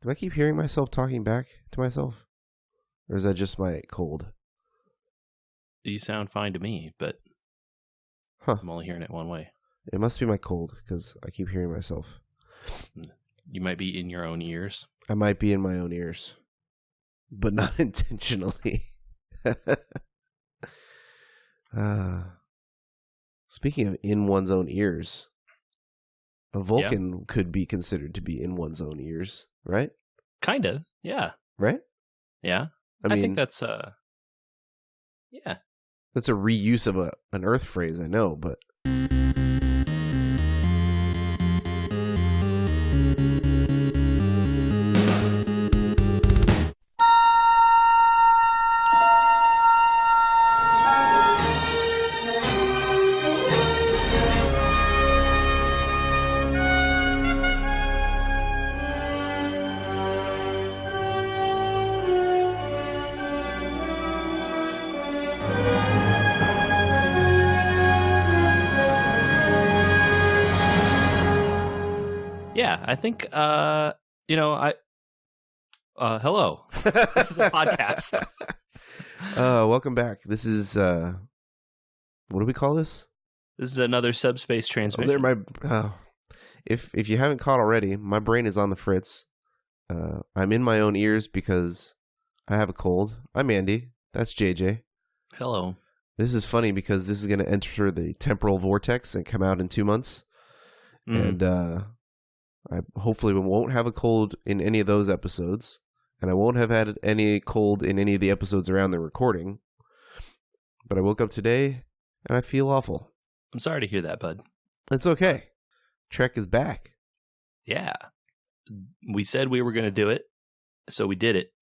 Do I keep hearing myself talking back to myself? Or is that just my cold? You sound fine to me, but I'm only hearing it one way. It must be my cold, because I keep hearing myself. You might be in your own ears. I might be in my own ears. But not intentionally. Speaking of in one's own ears, a Vulcan could be considered to be in one's own ears, right? Kinda, yeah. Right? Yeah. I mean, think that's yeah. That's a reuse of an Earth phrase, I know, but Yeah, I think hello. This is a podcast. Welcome back. This is what do we call this? This is another Subspace transmission. If you haven't caught already, my brain is on the fritz. I'm in my own ears because I have a cold. I'm Andy. That's JJ. Hello. This is funny because this is going to enter the temporal vortex and come out in 2 months. And I hopefully won't have a cold in any of those episodes. And I won't have had any cold in any of the episodes around the recording. But I woke up today and I feel awful. I'm sorry to hear that, bud. It's okay. Trek is back. Yeah. We said we were going to do it, so we did it.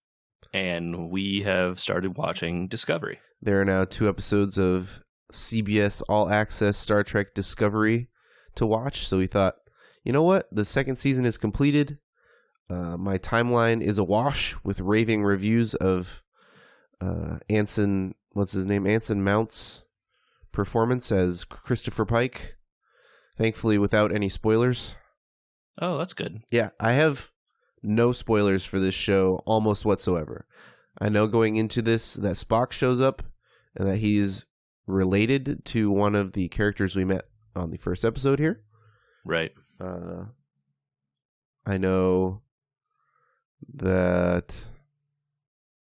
And we have started watching Discovery. There are now 2 episodes of CBS All Access Star Trek Discovery to watch. So we thought, you know what? The second season is completed. My timeline is awash with raving reviews of Anson Mount's performance as Christopher Pike. Thankfully, without any spoilers. Oh, that's good. Yeah, I have no spoilers for this show almost whatsoever. I know going into this that Spock shows up and that he's related to one of the characters we met on the first episode here. Right. I know that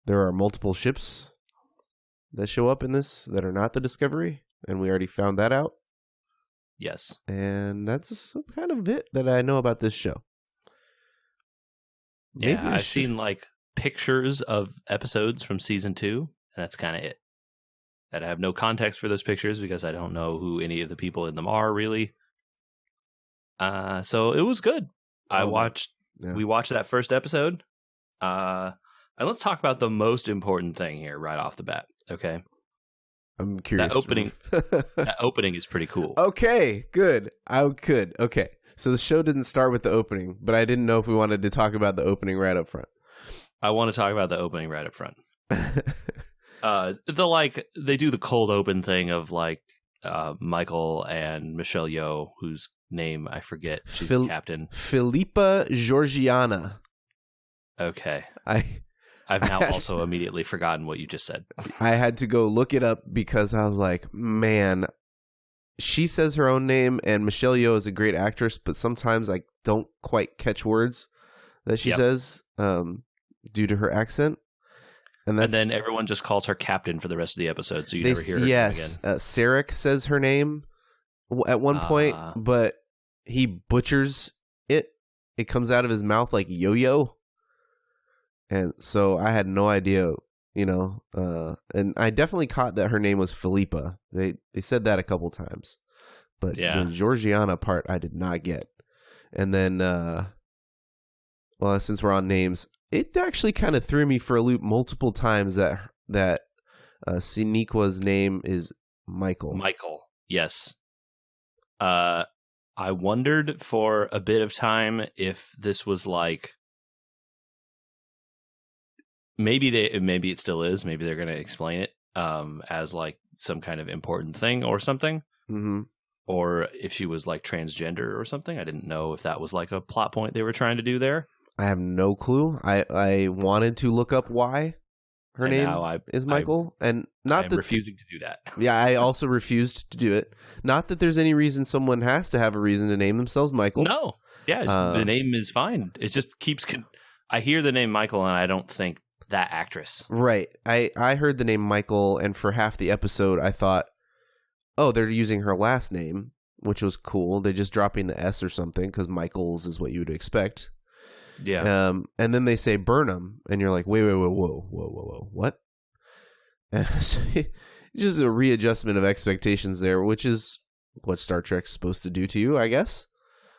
there are multiple ships that show up in this that are not the Discovery, and we already found that out. Yes. And that's kind of it that I know about this show. Maybe I've seen like pictures of episodes from season 2, and that's kind of it. And I have no context for those pictures because I don't know who any of the people in them are really. So it was good. We watched that first episode. And let's talk about the most important thing here right off the bat. Okay. I'm curious. That opening is pretty cool. Okay, good. Okay. So the show didn't start with the opening, but I didn't know if we wanted to talk about the opening right up front. I want to talk about the opening right up front. They do the cold open thing of like Michael and Michelle Yeoh, whose name I forget. She's the captain. Philippa Georgiana. Okay. I've now also immediately forgotten what you just said. I had to go look it up because I was like, man, she says her own name, and Michelle Yeoh is a great actress, but sometimes I don't quite catch words that she says due to her accent. And then everyone just calls her captain for the rest of the episode, so you never hear her name again. Sarek says her name at one point, but he butchers it. It comes out of his mouth like yo-yo. And so I had no idea, and I definitely caught that her name was Philippa. They said that a couple times, but the Georgiana part I did not get. And then, since we're on names, it actually kind of threw me for a loop multiple times that Sinequa's name is Michael. Michael, yes. I wondered for a bit of time if this was like. Maybe it still is. Maybe they're going to explain it as like some kind of important thing or something. Mm-hmm. Or if she was like transgender or something. I didn't know if that was like a plot point they were trying to do there. I have no clue. I wanted to look up why her And name now is Michael, and not I'm that refusing to do that. Yeah, I also refused to do it. Not that there's any reason someone has to have a reason to name themselves Michael. No. Yeah, the name is fine. It just keeps... I hear the name Michael, and I don't think that actress. Right. I heard the name Michael, and for half the episode, I thought, oh, they're using her last name, which was cool. They're just dropping the S or something, because Michaels is what you would expect. Yeah. And then they say Burnham, and you're like, wait, whoa, what? So, just a readjustment of expectations there, which is what Star Trek's supposed to do to you, I guess.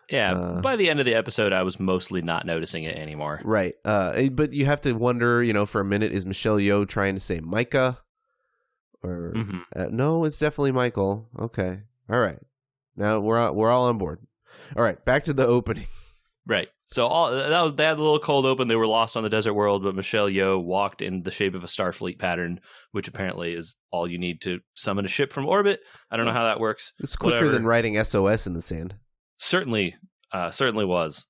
Yeah, by the end of the episode, I was mostly not noticing it anymore. Right. But you have to wonder, for a minute, is Michelle Yeoh trying to say Micah? Or no, it's definitely Michael. Okay. All right. Now we're all on board. All right, back to the opening. Right. So they had a little cold open. They were lost on the desert world, but Michelle Yeoh walked in the shape of a Starfleet pattern, which apparently is all you need to summon a ship from orbit. I don't know how that works. It's quicker than writing SOS in the sand. Certainly was.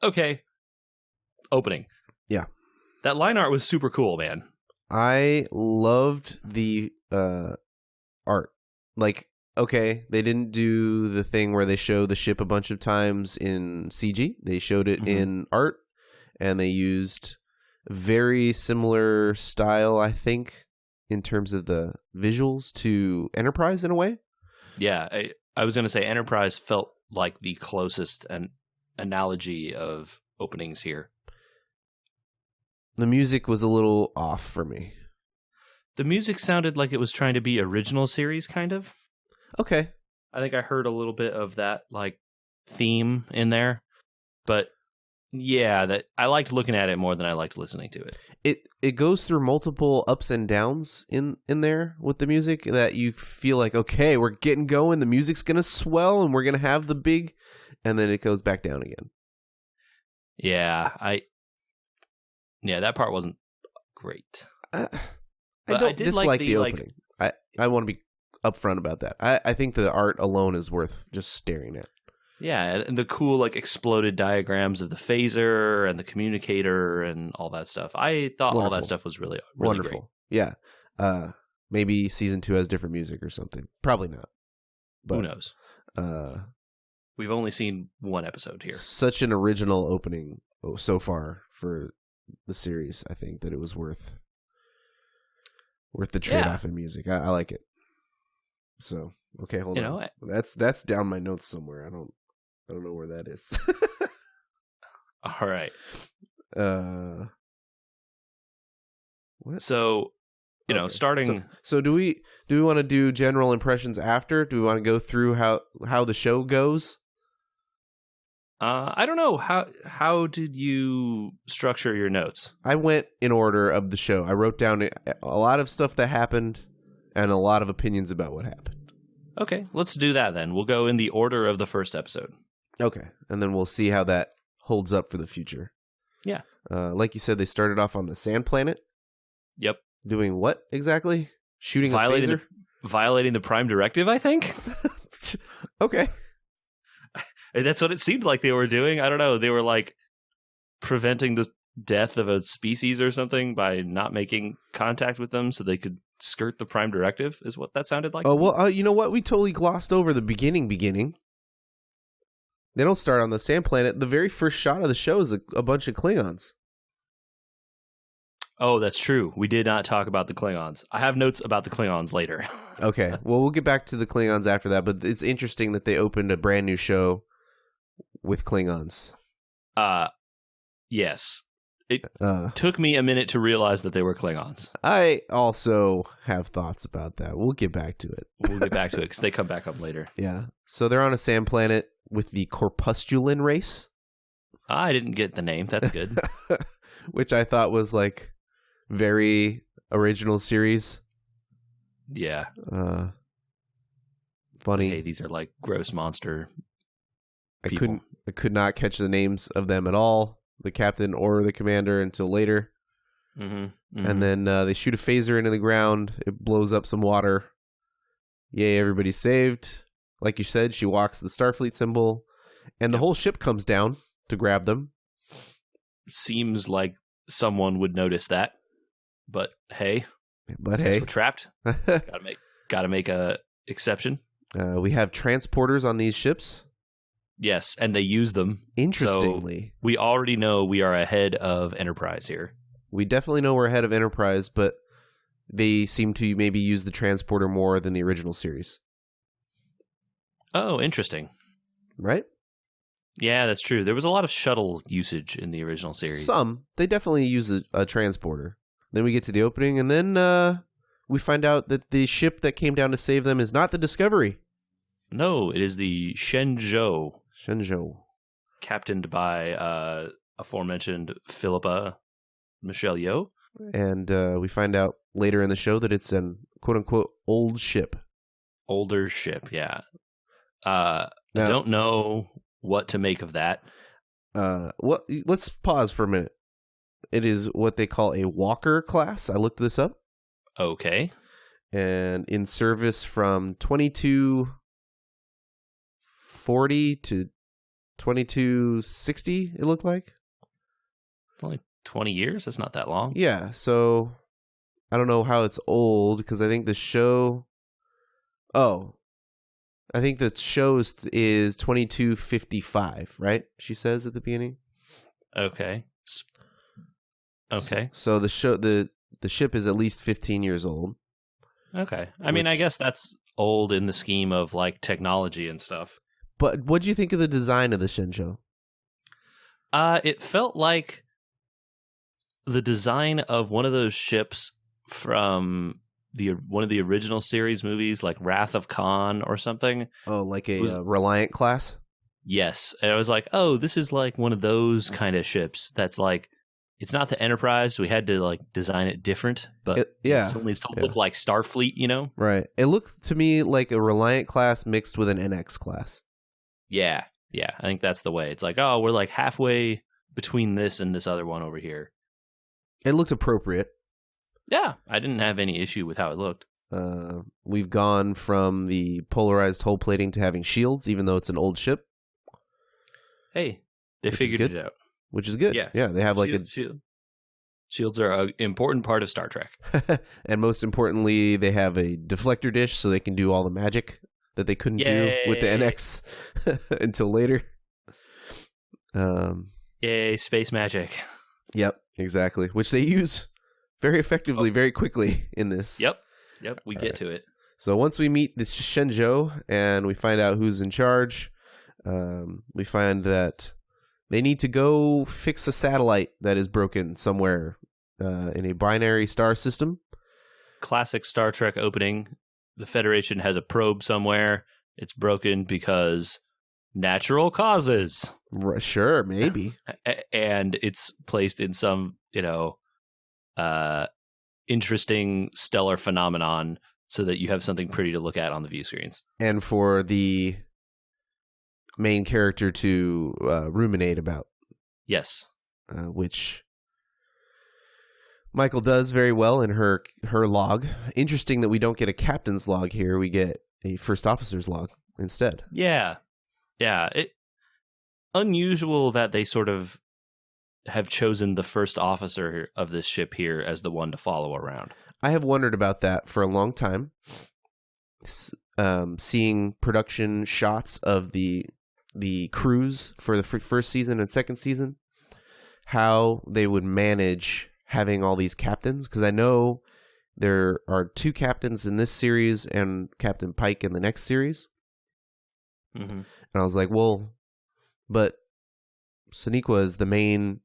Okay. Opening. Yeah. That line art was super cool, man. I loved the art. Like, okay, they didn't do the thing where they show the ship a bunch of times in CG. They showed it in art, and they used very similar style, I think, in terms of the visuals to Enterprise in a way. Yeah, I was going to say Enterprise felt like the closest analogy of openings here. The music was a little off for me. The music sounded like it was trying to be original series, kind of. Okay. I think I heard a little bit of that theme in there, but yeah, that I liked looking at it more than I liked listening to it. It goes through multiple ups and downs in there with the music that you feel like, okay, we're getting going, the music's gonna swell, and we're gonna have the big, and then it goes back down again. Yeah, that part wasn't great. I don't dislike the opening. I want to be upfront about that. I think the art alone is worth just staring at. Yeah, and the cool exploded diagrams of the phaser and the communicator and all that stuff. I thought all that stuff was really wonderful. Great. Yeah. Maybe season 2 has different music or something. Probably not. But, who knows? We've only seen one episode here. Such an original opening so far for the series. I think that it was worth the trade-off in music. I like it. So, okay, hold on. That's down my notes somewhere. I don't know where that is. All right. What? So, starting. So do we want to do general impressions after? Do we want to go through how the show goes? I don't know. How did you structure your notes? I went in order of the show. I wrote down a lot of stuff that happened and a lot of opinions about what happened. Okay, let's do that then. We'll go in the order of the first episode. Okay, and then we'll see how that holds up for the future. Yeah. Like you said, they started off on the sand planet. Yep. Doing what exactly? Shooting a phaser? Violating the Prime Directive, I think. Okay. That's what it seemed like they were doing. I don't know. They were preventing the death of a species or something by not making contact with them so they could skirt the Prime Directive, is what that sounded like. Oh, well, you know what? We totally glossed over the beginning. They don't start on the sand planet. The very first shot of the show is a bunch of Klingons. Oh, that's true. We did not talk about the Klingons. I have notes about the Klingons later. Okay. Well, we'll get back to the Klingons after that, but it's interesting that they opened a brand new show with Klingons. Yes. It took me a minute to realize that they were Klingons. I also have thoughts about that. We'll get back to it. We'll get back to it because they come back up later. Yeah. So they're on a sand planet with the Corpusculan race. I didn't get the name. That's good. Which I thought was very original series. Yeah. Funny. Hey, these are gross monster people. I could not catch the names of them at all, the captain or the commander, until later. Mm-hmm. And then they shoot a phaser into the ground. It blows up some water. Yay, everybody's saved. Like you said, she walks the Starfleet symbol, and the whole ship comes down to grab them. seems like someone would notice that. But hey, we're trapped. Gotta make a exception. We have transporters on these ships. Yes, and they use them. Interestingly. So we already know we are ahead of Enterprise here. We definitely know we're ahead of Enterprise, but they seem to maybe use the transporter more than the original series. Oh, interesting. Right? Yeah, that's true. There was a lot of shuttle usage in the original series. Some. They definitely use a transporter. Then we get to the opening, and then we find out that the ship that came down to save them is not the Discovery. No, it is the Shenzhou. Captained by aforementioned Philippa Michelle Yeoh. And we find out later in the show that it's an quote-unquote old ship. Older ship, yeah. I don't know what to make of that. Let's pause for a minute. It is what they call a Walker class. I looked this up. Okay. And in service from 2240 to 2260, it looked like. It's only 20 years? That's not that long. Yeah, so I don't know how it's old, because I think the show... Oh, I think the show is 2255, right? She says at the beginning. Okay. So the show, the ship is at least 15 years old. Okay. I mean, I guess that's old in the scheme of like technology and stuff. But what do you think of the design of the Shenzhou? It felt like the design of one of those ships from one of the original series movies, like Wrath of Khan or something. Oh, like a Reliant class? Yes. And I was like, oh, this is like one of those kind of ships that's like, it's not the Enterprise. So we had to like design it different, but it certainly still looked like Starfleet, you know? Right. It looked to me like a Reliant class mixed with an NX class. Yeah. Yeah. I think that's the way. It's like, oh, we're like halfway between this and this other one over here. It looked appropriate. Yeah. I didn't have any issue with how it looked. We've gone from the polarized hull plating to having shields, even though it's an old ship. Hey, they figured it out. Which is good. Yeah, they have like shields are an important part of Star Trek. And most importantly, they have a deflector dish so they can do all the magic that they couldn't do with the NX until later. Yay, space magic. Yep, exactly. Which they use very effectively, very quickly in this. Yep, we get to it. So once we meet this Shenzhou and we find out who's in charge, we find that they need to go fix a satellite that is broken somewhere in a binary star system. Classic Star Trek opening. The Federation has a probe somewhere. It's broken because natural causes. Sure, maybe. And it's placed in some, interesting stellar phenomenon so that you have something pretty to look at on the view screens. And for the main character to ruminate about. Yes. Which Michael does very well in her log. Interesting that we don't get a captain's log here. We get a first officer's log instead. Yeah. Unusual that they sort of have chosen the first officer of this ship here as the one to follow around. I have wondered about that for a long time. Seeing production shots of the crews for the first season and second season, how they would manage having all these captains, because I know there are 2 captains in this series and Captain Pike in the next series. Mm-hmm. And I was like, well, but Sonequa is the main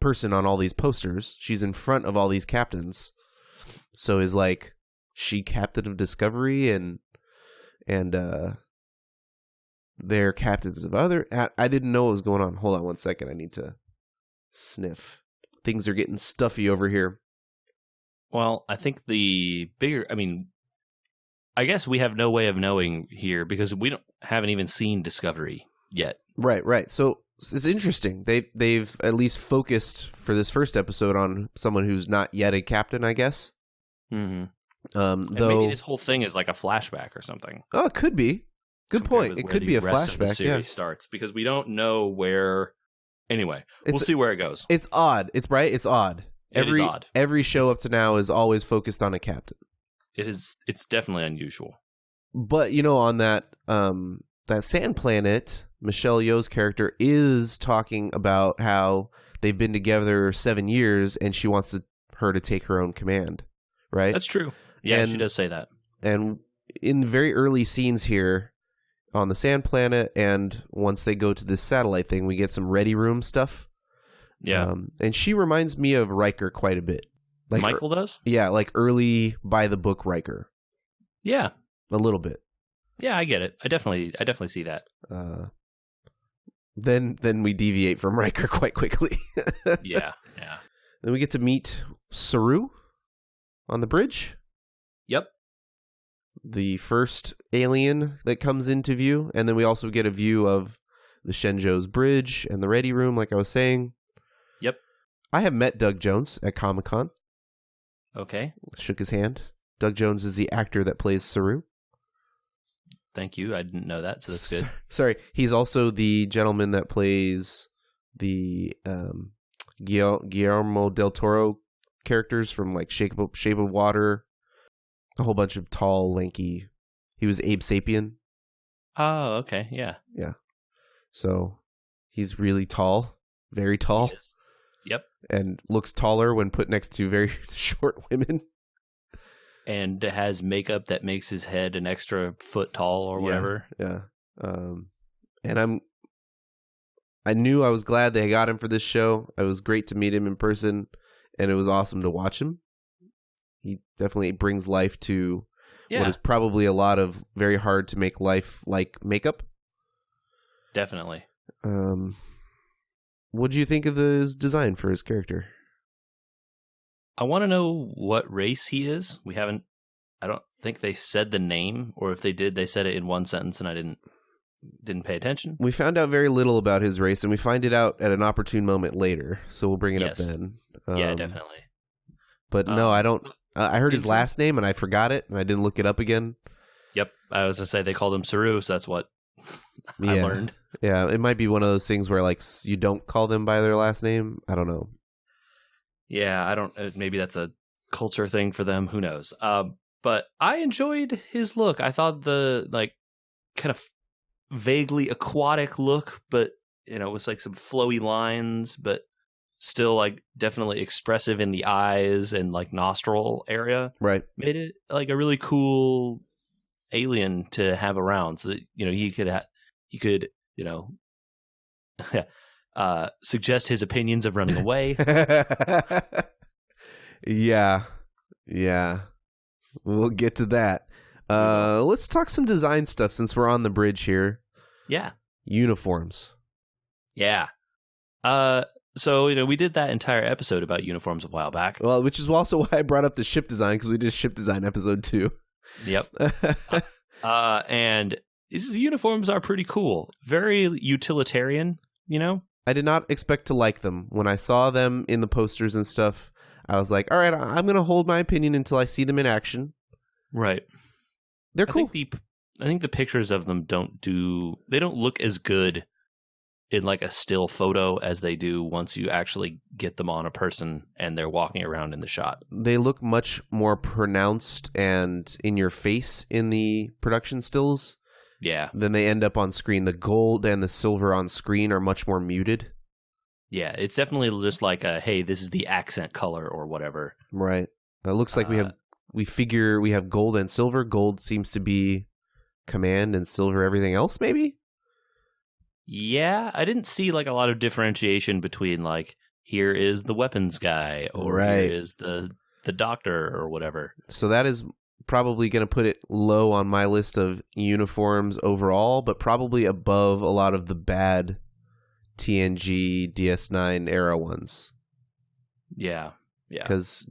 person on all these posters. She's in front of all these captains. So is like she captain of Discovery and they're captains of other. I didn't know what was going on. Hold on 1 second. I need to sniff. Things are getting stuffy over here. Well, I think I guess we have no way of knowing here because we haven't even seen Discovery yet. Right. So it's interesting. They've at least focused for this first episode on someone who's not yet a captain, I guess. Mm-hmm. Though maybe this whole thing is like a flashback or something. Oh, it could be. Good point. It could be a flashback. The series starts because we don't know where Anyway, we'll see where it goes. It's odd. It's right. It's odd. It is odd. Every show up to now is always focused on a captain. It is. It's definitely unusual. But on that sand planet, Michelle Yeoh's character is talking about how they've been together 7 years, and she wants her to take her own command. Right. That's true. Yeah, she does say that. And in very early scenes here on the sand planet, and once they go to this satellite thing, we get some ready room stuff. Yeah. And she reminds me of Riker quite a bit. Like Michael does? Yeah, like early by the book Riker. Yeah. A little bit. Yeah, I get it. I definitely see that. Then we deviate from Riker quite quickly. Yeah. Then we get to meet Saru on the bridge. Yep. The first alien that comes into view, and then we also get a view of the Shenzhou's bridge and the ready room, like I was saying. Yep. I have met Doug Jones at Comic-Con. Okay. Shook his hand. Doug Jones is the actor that plays Saru. Thank you. I didn't know that, so that's good. Sorry. He's also the gentleman that plays the Guillermo del Toro characters from like Shape of Water. A whole bunch of tall, lanky. He was Abe Sapien. Oh, okay. Yeah. Yeah. So he's really tall. Very tall. Yep. And looks taller when put next to very short women. And has makeup that makes his head an extra foot tall or whatever. Yeah. And I knew I was glad they got him for this show. It was great to meet him in person, and it was awesome to watch him. He definitely brings life to what is probably a lot of very hard to make life like makeup. Definitely. What do you think of his design for his character? I want to know what race he is. I don't think they said the name, or if they did, they said it in one sentence and I didn't pay attention. We found out very little about his race, and we find it out at an opportune moment later, so we'll bring it up then. Yeah, definitely. But no, I don't. I heard his last name, and I forgot it, and I didn't look it up again. Yep. I was going to say they called him Saru, so that's what I learned. Yeah, it might be one of those things where like you don't call them by their last name. I don't know. Yeah, I don't. Maybe that's a culture thing for them. Who knows? But I enjoyed his look. I thought the kind of vaguely aquatic look, but it was like some flowy lines, but still like definitely expressive in the eyes and like nostril area. Right. Made it like a really cool alien to have around, so that he could suggest his opinions of running away. Yeah. We'll get to that. Let's talk some design stuff since we're on the bridge here. Yeah. Uniforms. Yeah. So, we did that entire episode about uniforms a while back. Well, which is also why I brought up the ship design, because we did a ship design episode too. Yep. And these uniforms are pretty cool. Very utilitarian, I did not expect to like them. When I saw them in the posters and stuff, I was like, all right, I'm going to hold my opinion until I see them in action. Right. They're cool. I think the pictures of them don't look as good in like a still photo as they do once you actually get them on a person and they're walking around in the shot. They look much more pronounced and in your face in the production stills. Yeah. Than they end up on screen. The gold and the silver on screen are much more muted. Yeah, it's definitely just like hey, this is the accent color or whatever. Right. It looks like we have gold and silver. Gold seems to be command and silver everything else, maybe? Yeah, I didn't see like a lot of differentiation between like here is the weapons guy or here is the doctor or whatever. So that is probably going to put it low on my list of uniforms overall, but probably above a lot of the bad TNG DS9 era ones. Yeah. Because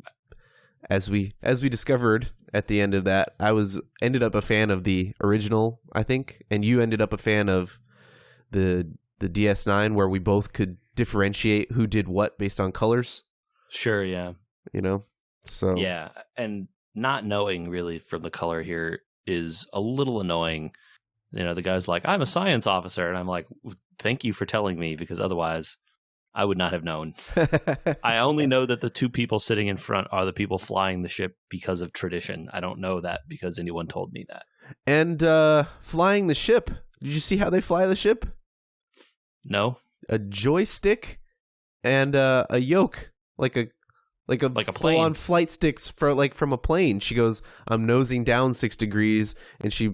as we discovered at the end of that, I ended up a fan of the original, I think, and you ended up a fan of the DS9, where we both could differentiate who did what based on colors. Sure, yeah. So yeah, and not knowing really from the color here is a little annoying. The guy's like, I'm a science officer, and I'm like, thank you for telling me, because otherwise I would not have known. I only know that the two people sitting in front are the people flying the ship because of tradition. I don't know that because anyone told me that. And flying the ship. Did you see how they fly the ship? No. A joystick and a yoke, like a full-on flight sticks from a plane. She goes, I'm nosing down 6 degrees, and she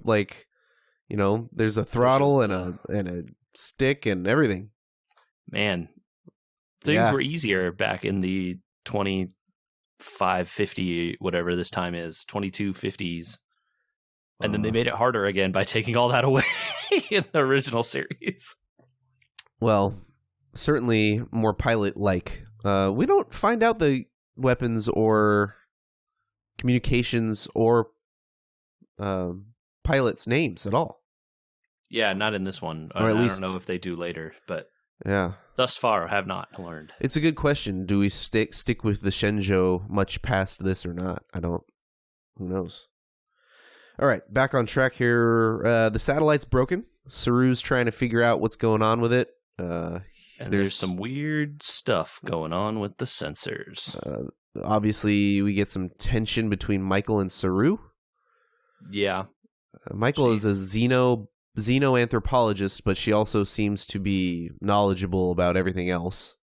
there's a throttle and a stick and everything. Man, things were easier back in the 2550, whatever this time is, 2250s. And then they made it harder again by taking all that away in the original series. Well, certainly more pilot-like. We don't find out the weapons or communications or pilots' names at all. Yeah, not in this one. Or at least, I don't know if they do later, but yeah, thus far I have not learned. It's a good question. Do we stick with the Shenzhou much past this or not? Who knows? All right, back on track here. The satellite's broken. Saru's trying to figure out what's going on with it. And there's some weird stuff going on with the sensors. Obviously, we get some tension between Michael and Saru. Yeah. Michael is a xenoanthropologist, but she also seems to be knowledgeable about everything else.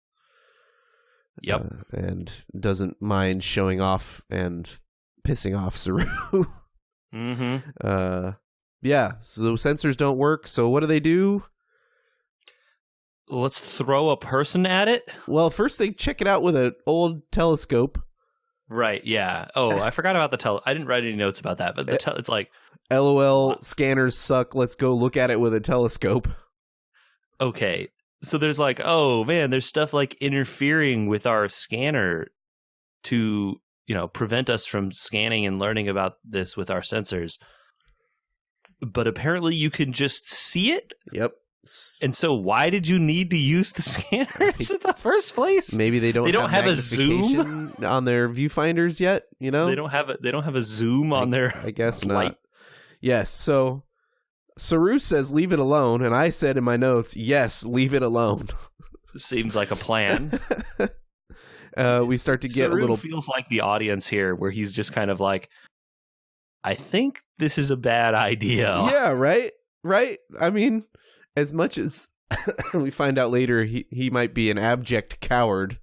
Yep. And doesn't mind showing off and pissing off Saru. Mm-hmm. Yeah, so sensors don't work, so what do? Let's throw a person at it? Well, first they check it out with an old telescope. Right, yeah. Oh, I forgot about the I didn't write any notes about that, but it's like... LOL, scanners suck, let's go look at it with a telescope. Okay, so there's like, oh man, there's stuff like interfering with our scanner to... prevent us from scanning and learning about this with our sensors. But apparently you can just see it? Yep. And so why did you need to use the scanners in the first place? Maybe they don't have a zoom on their viewfinders yet, They don't have a zoom on their I guess light. Not. Yes, so Saru says leave it alone, and I said in my notes, yes, leave it alone. Seems like a plan. We start to get Saru a little... feels like the audience here, where he's just kind of like, I think this is a bad idea. Yeah, right? I mean, as much as we find out later he might be an abject coward,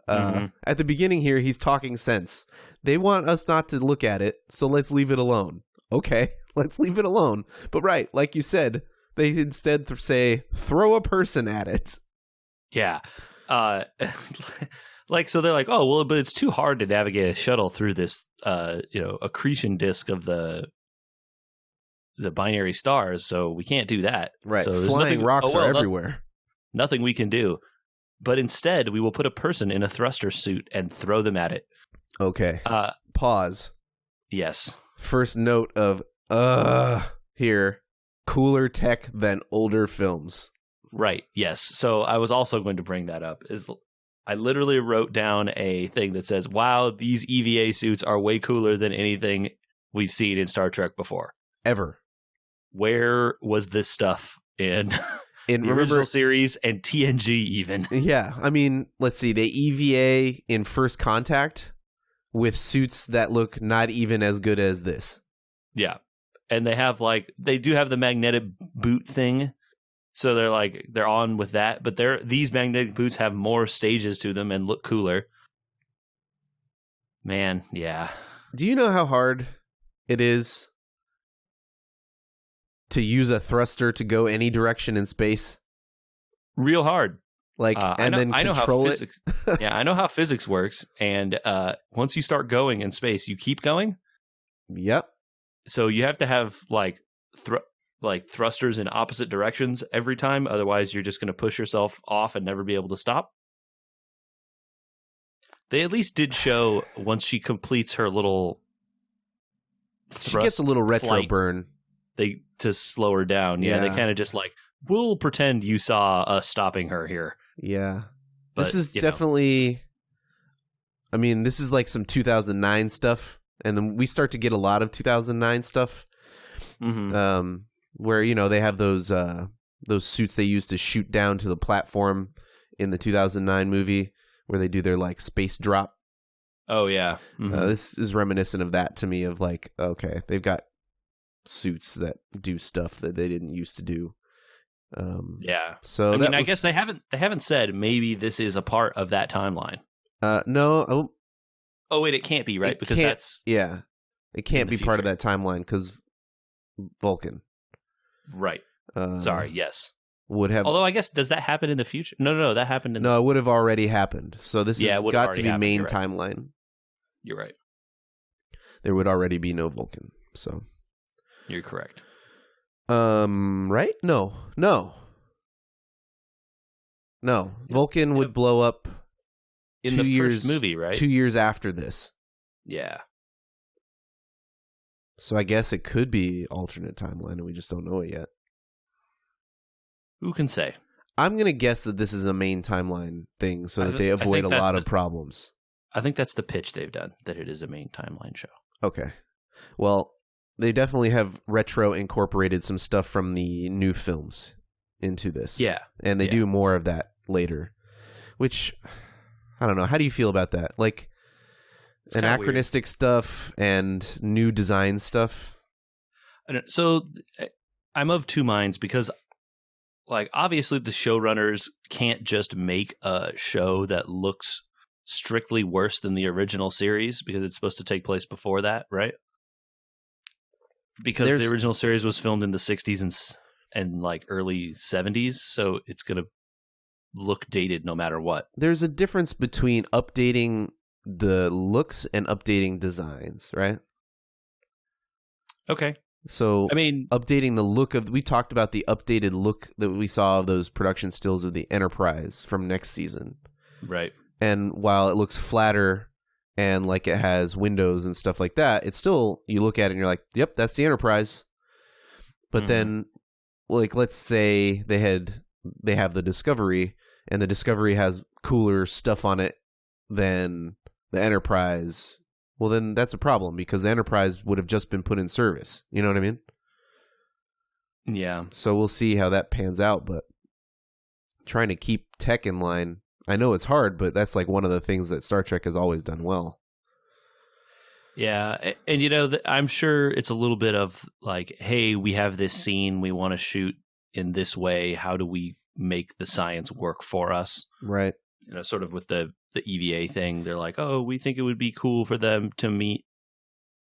at the beginning here, he's talking sense. They want us not to look at it, so let's leave it alone. Okay, let's leave it alone. But right, like you said, they instead say, throw a person at it. Yeah. So they're like, oh, well, but it's too hard to navigate a shuttle through this, accretion disk of the binary stars, so we can't do that. Right, so flying rocks are everywhere. Nothing we can do. But instead, we will put a person in a thruster suit and throw them at it. Okay. Pause. Yes. First note of, here, cooler tech than older films. Right, yes. So I was also going to bring that up, I literally wrote down a thing that says, wow, these EVA suits are way cooler than anything we've seen in Star Trek before. Ever. Where was this stuff in the original series and TNG even? Yeah, I mean, let's see. They EVA in First Contact with suits that look not even as good as this. Yeah. And they do have the magnetic boot thing. So they're on with that, but these magnetic boots have more stages to them and look cooler. Man, yeah. Do you know how hard it is to use a thruster to go any direction in space? Real hard. Then control it? Yeah, I know how physics works, and once you start going in space, you keep going. Yep. So you have to have thrusters in opposite directions every time. Otherwise, you're just going to push yourself off and never be able to stop. They at least did show once she completes her little she gets a little retro flight, burn. To slow her down. Yeah, they kind of just we'll pretend you saw us stopping her here. Yeah. But, this is definitely... I mean, this is like some 2009 stuff. And then we start to get a lot of 2009 stuff. Mm-hmm. Where, they have those suits they use to shoot down to the platform in the 2009 movie where they do their like space drop. Oh yeah. This is reminiscent of that to me, of like, okay, they've got suits that do stuff that they didn't used to do. Yeah. So I mean, I guess they haven't said maybe this is a part of that timeline. No. Oh wait, it can't be, right? Because that's it can't be part of that timeline because Vulcan. Right. Sorry. Yes. Would have. Although I guess, does that happen in the future? No, that happened in. No, it would have already happened. So this has got to be main You're right. timeline. You're right. There would already be no Vulcan. So you're correct. Right? No. Vulcan would blow up in the first movie, right? 2 years after this. Yeah. So I guess it could be alternate timeline, and we just don't know it yet. Who can say? I'm going to guess that this is a main timeline thing so that they avoid a lot of problems. I think that's the pitch they've done, that it is a main timeline show. Okay. Well, they definitely have retro incorporated some stuff from the new films into this. Yeah. And they do more of that later, which, I don't know. How do you feel about that? Like, it's anachronistic stuff and new design stuff? So I'm of two minds because, like, obviously the showrunners can't just make a show that looks strictly worse than the original series because it's supposed to take place before that, right? Because the original series was filmed in the 60s and like early 70s, so it's going to look dated no matter what. There's a difference between updating the looks and updating designs, right? Okay. So, I mean, updating the look of, we talked about the updated look that we saw of those production stills of the Enterprise from next season. Right. And while it looks flatter and like it has windows and stuff like that, it's still, you look at it and you're like, yep, that's the Enterprise. But then, like, let's say they have the Discovery, and the Discovery has cooler stuff on it than the Enterprise. Well, then that's a problem because the Enterprise would have just been put in service. You know what I mean? Yeah. So we'll see how that pans out, but trying to keep tech in line, I know it's hard, but that's like one of the things that Star Trek has always done well. Yeah, and you know, I'm sure it's a little bit of like, hey, we have this scene we want to shoot in this way. How do we make the science work for us? Right. You know, sort of with the EVA thing, they're like, oh, we think it would be cool for them to meet,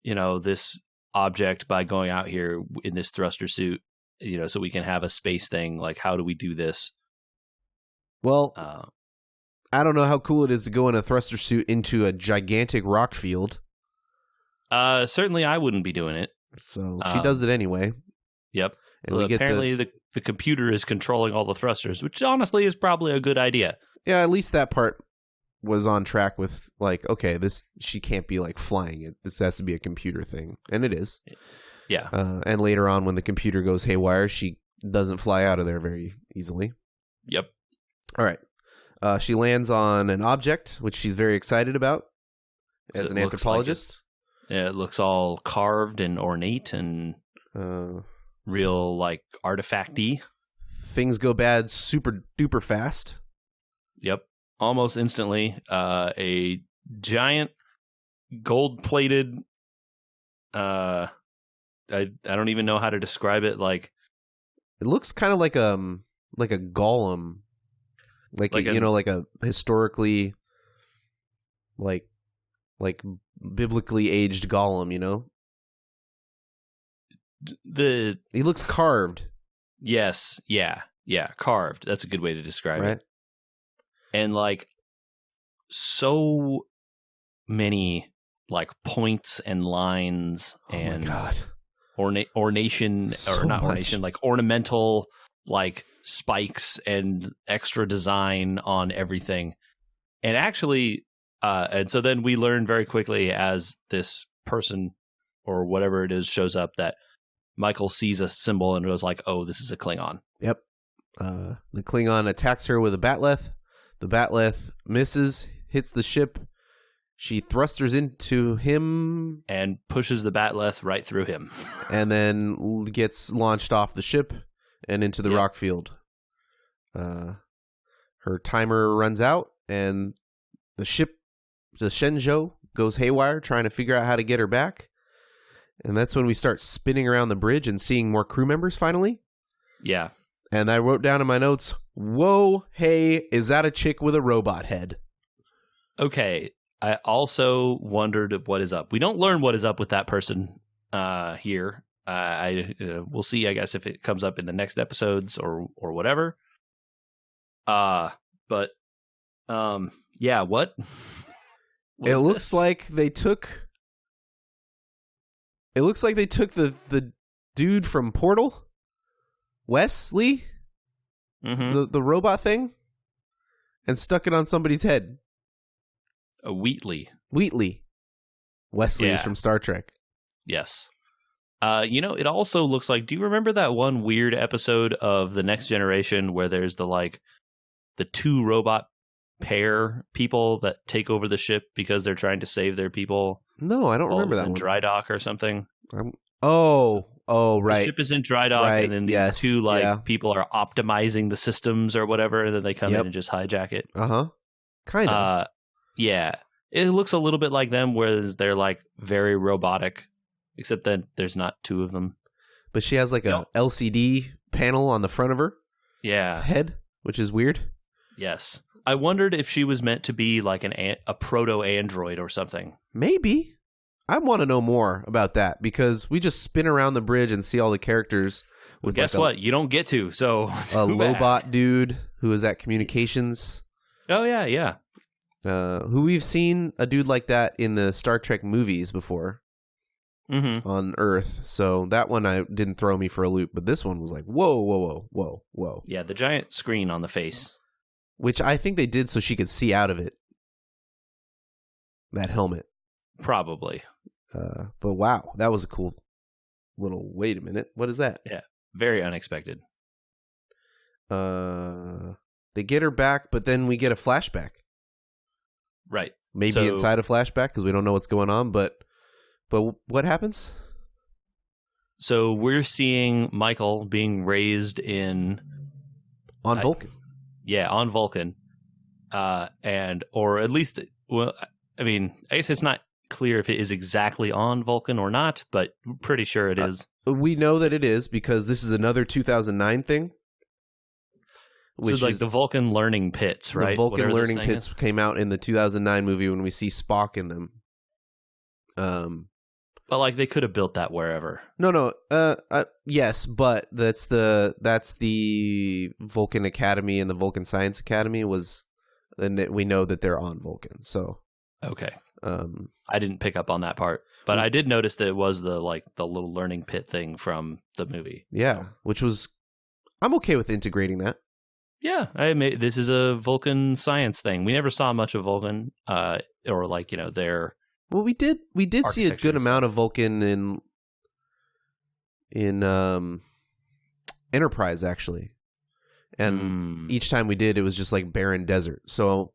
you know, this object by going out here in this thruster suit, you know, so we can have a space thing. Like, how do we do this? Well, I don't know how cool it is to go in a thruster suit into a gigantic rock field. Certainly I wouldn't be doing it. So she does it anyway. Yep. And well, apparently the computer is controlling all the thrusters, which honestly is probably a good idea. Yeah, at least that part was on track with like, okay, she can't be like flying it. This has to be a computer thing. And it is. Yeah. And later on when the computer goes haywire, she doesn't fly out of there very easily. Yep. All right. She lands on an object, which she's very excited about as an anthropologist. Yeah, it looks all carved and ornate and real like artifacty. Things go bad super duper fast. Yep. Almost instantly. A giant gold-plated I don't even know how to describe it. Like, it looks kind of like a golem. Like a historically like biblically aged golem, you know? He looks carved. Yes, yeah, carved. That's a good way to describe it. And like so many like points and lines and ornation so or not much. ornation, like ornamental like spikes and extra design on everything. And actually and so then we learn very quickly as this person or whatever it is shows up that Michael sees a symbol and was like, oh, this is a Klingon. Yep. The Klingon attacks her with a batleth. The batleth misses, hits the ship. She thrusters into him. And pushes the batleth right through him. And then gets launched off the ship and into the rock field. Her her timer runs out, and the ship, the Shenzhou, goes haywire trying to figure out how to get her back. And that's when we start spinning around the bridge and seeing more crew members finally. Yeah. And I wrote down in my notes, whoa, hey, is that a chick with a robot head? Okay. I also wondered what is up. We don't learn what is up with that person here. We'll see, I guess, if it comes up in the next episodes or whatever. But yeah, what? It looks like they took. It looks like they took the dude from Portal, Wesley, the robot thing, and stuck it on somebody's head. A Wheatley. Wesley is Yeah. from Star Trek. Yes. It also looks like, do you remember that one weird episode of The Next Generation where there's the two robot pair people that take over the ship because they're trying to save their people? No, I don't remember that in one. dry dock or something. Right. The ship is in dry dock, Right, and then these yes, two yeah. people are optimizing the systems or whatever, and then they come in and just hijack it. Kind of. Yeah. It looks a little bit like them, whereas they're like very robotic, except that there's not two of them. But she has like a LCD panel on the front of her head, which is weird. Yes. I wondered if she was meant to be like a proto-android or something. Maybe. I want to know more about that because we just spin around the bridge and see all the characters. Well, guess what? You don't get to. So a Lobot dude who is at communications. Oh, yeah. Who we've seen a dude like that in the Star Trek movies before on Earth. So that one didn't throw me for a loop. But this one was like, whoa. Yeah, the giant screen on the face. Which I think they did so she could see out of it. That helmet. Probably. But wow, that was a cool little, wait a minute. What is that? Yeah, very unexpected. They get her back, but then we get a flashback. Right. Maybe inside a flashback because we don't know what's going on, but what happens? So we're seeing Michael being raised on Vulcan. Yeah, on Vulcan. Or at least, well, I mean, I guess it's not clear if it is exactly on Vulcan or not, but I'm pretty sure it is. We know that it is because this is another 2009 thing. So it's like the Vulcan learning pits, right? The Vulcan learning pits came out in the 2009 movie when we see Spock in them. But like they could have built that wherever. No. Yes, but that's the Vulcan Academy and the Vulcan Science Academy and that we know that they're on Vulcan. So okay. I didn't pick up on that part, but I did notice that it was the little learning pit thing from the movie. Yeah, so. Which was, I'm okay with integrating that. Yeah, this is a Vulcan science thing. We never saw much of Vulcan, or their. Well, we did see a good amount of Vulcan in Enterprise actually, and each time we did, it was just like barren desert. So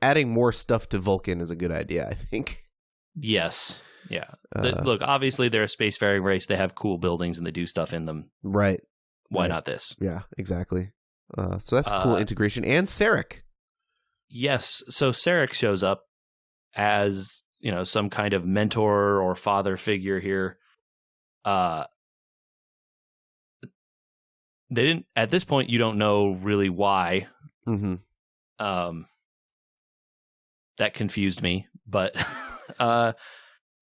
adding more stuff to Vulcan is a good idea, I think. Yes. Yeah. Look, obviously they're a spacefaring race. They have cool buildings and they do stuff in them. Right. Why not this? Yeah, exactly. So that's a cool integration. And Sarek. Yes. So Sarek shows up as, some kind of mentor or father figure here. They didn't, at this point, you don't know really why. Mm-hmm. That confused me, but it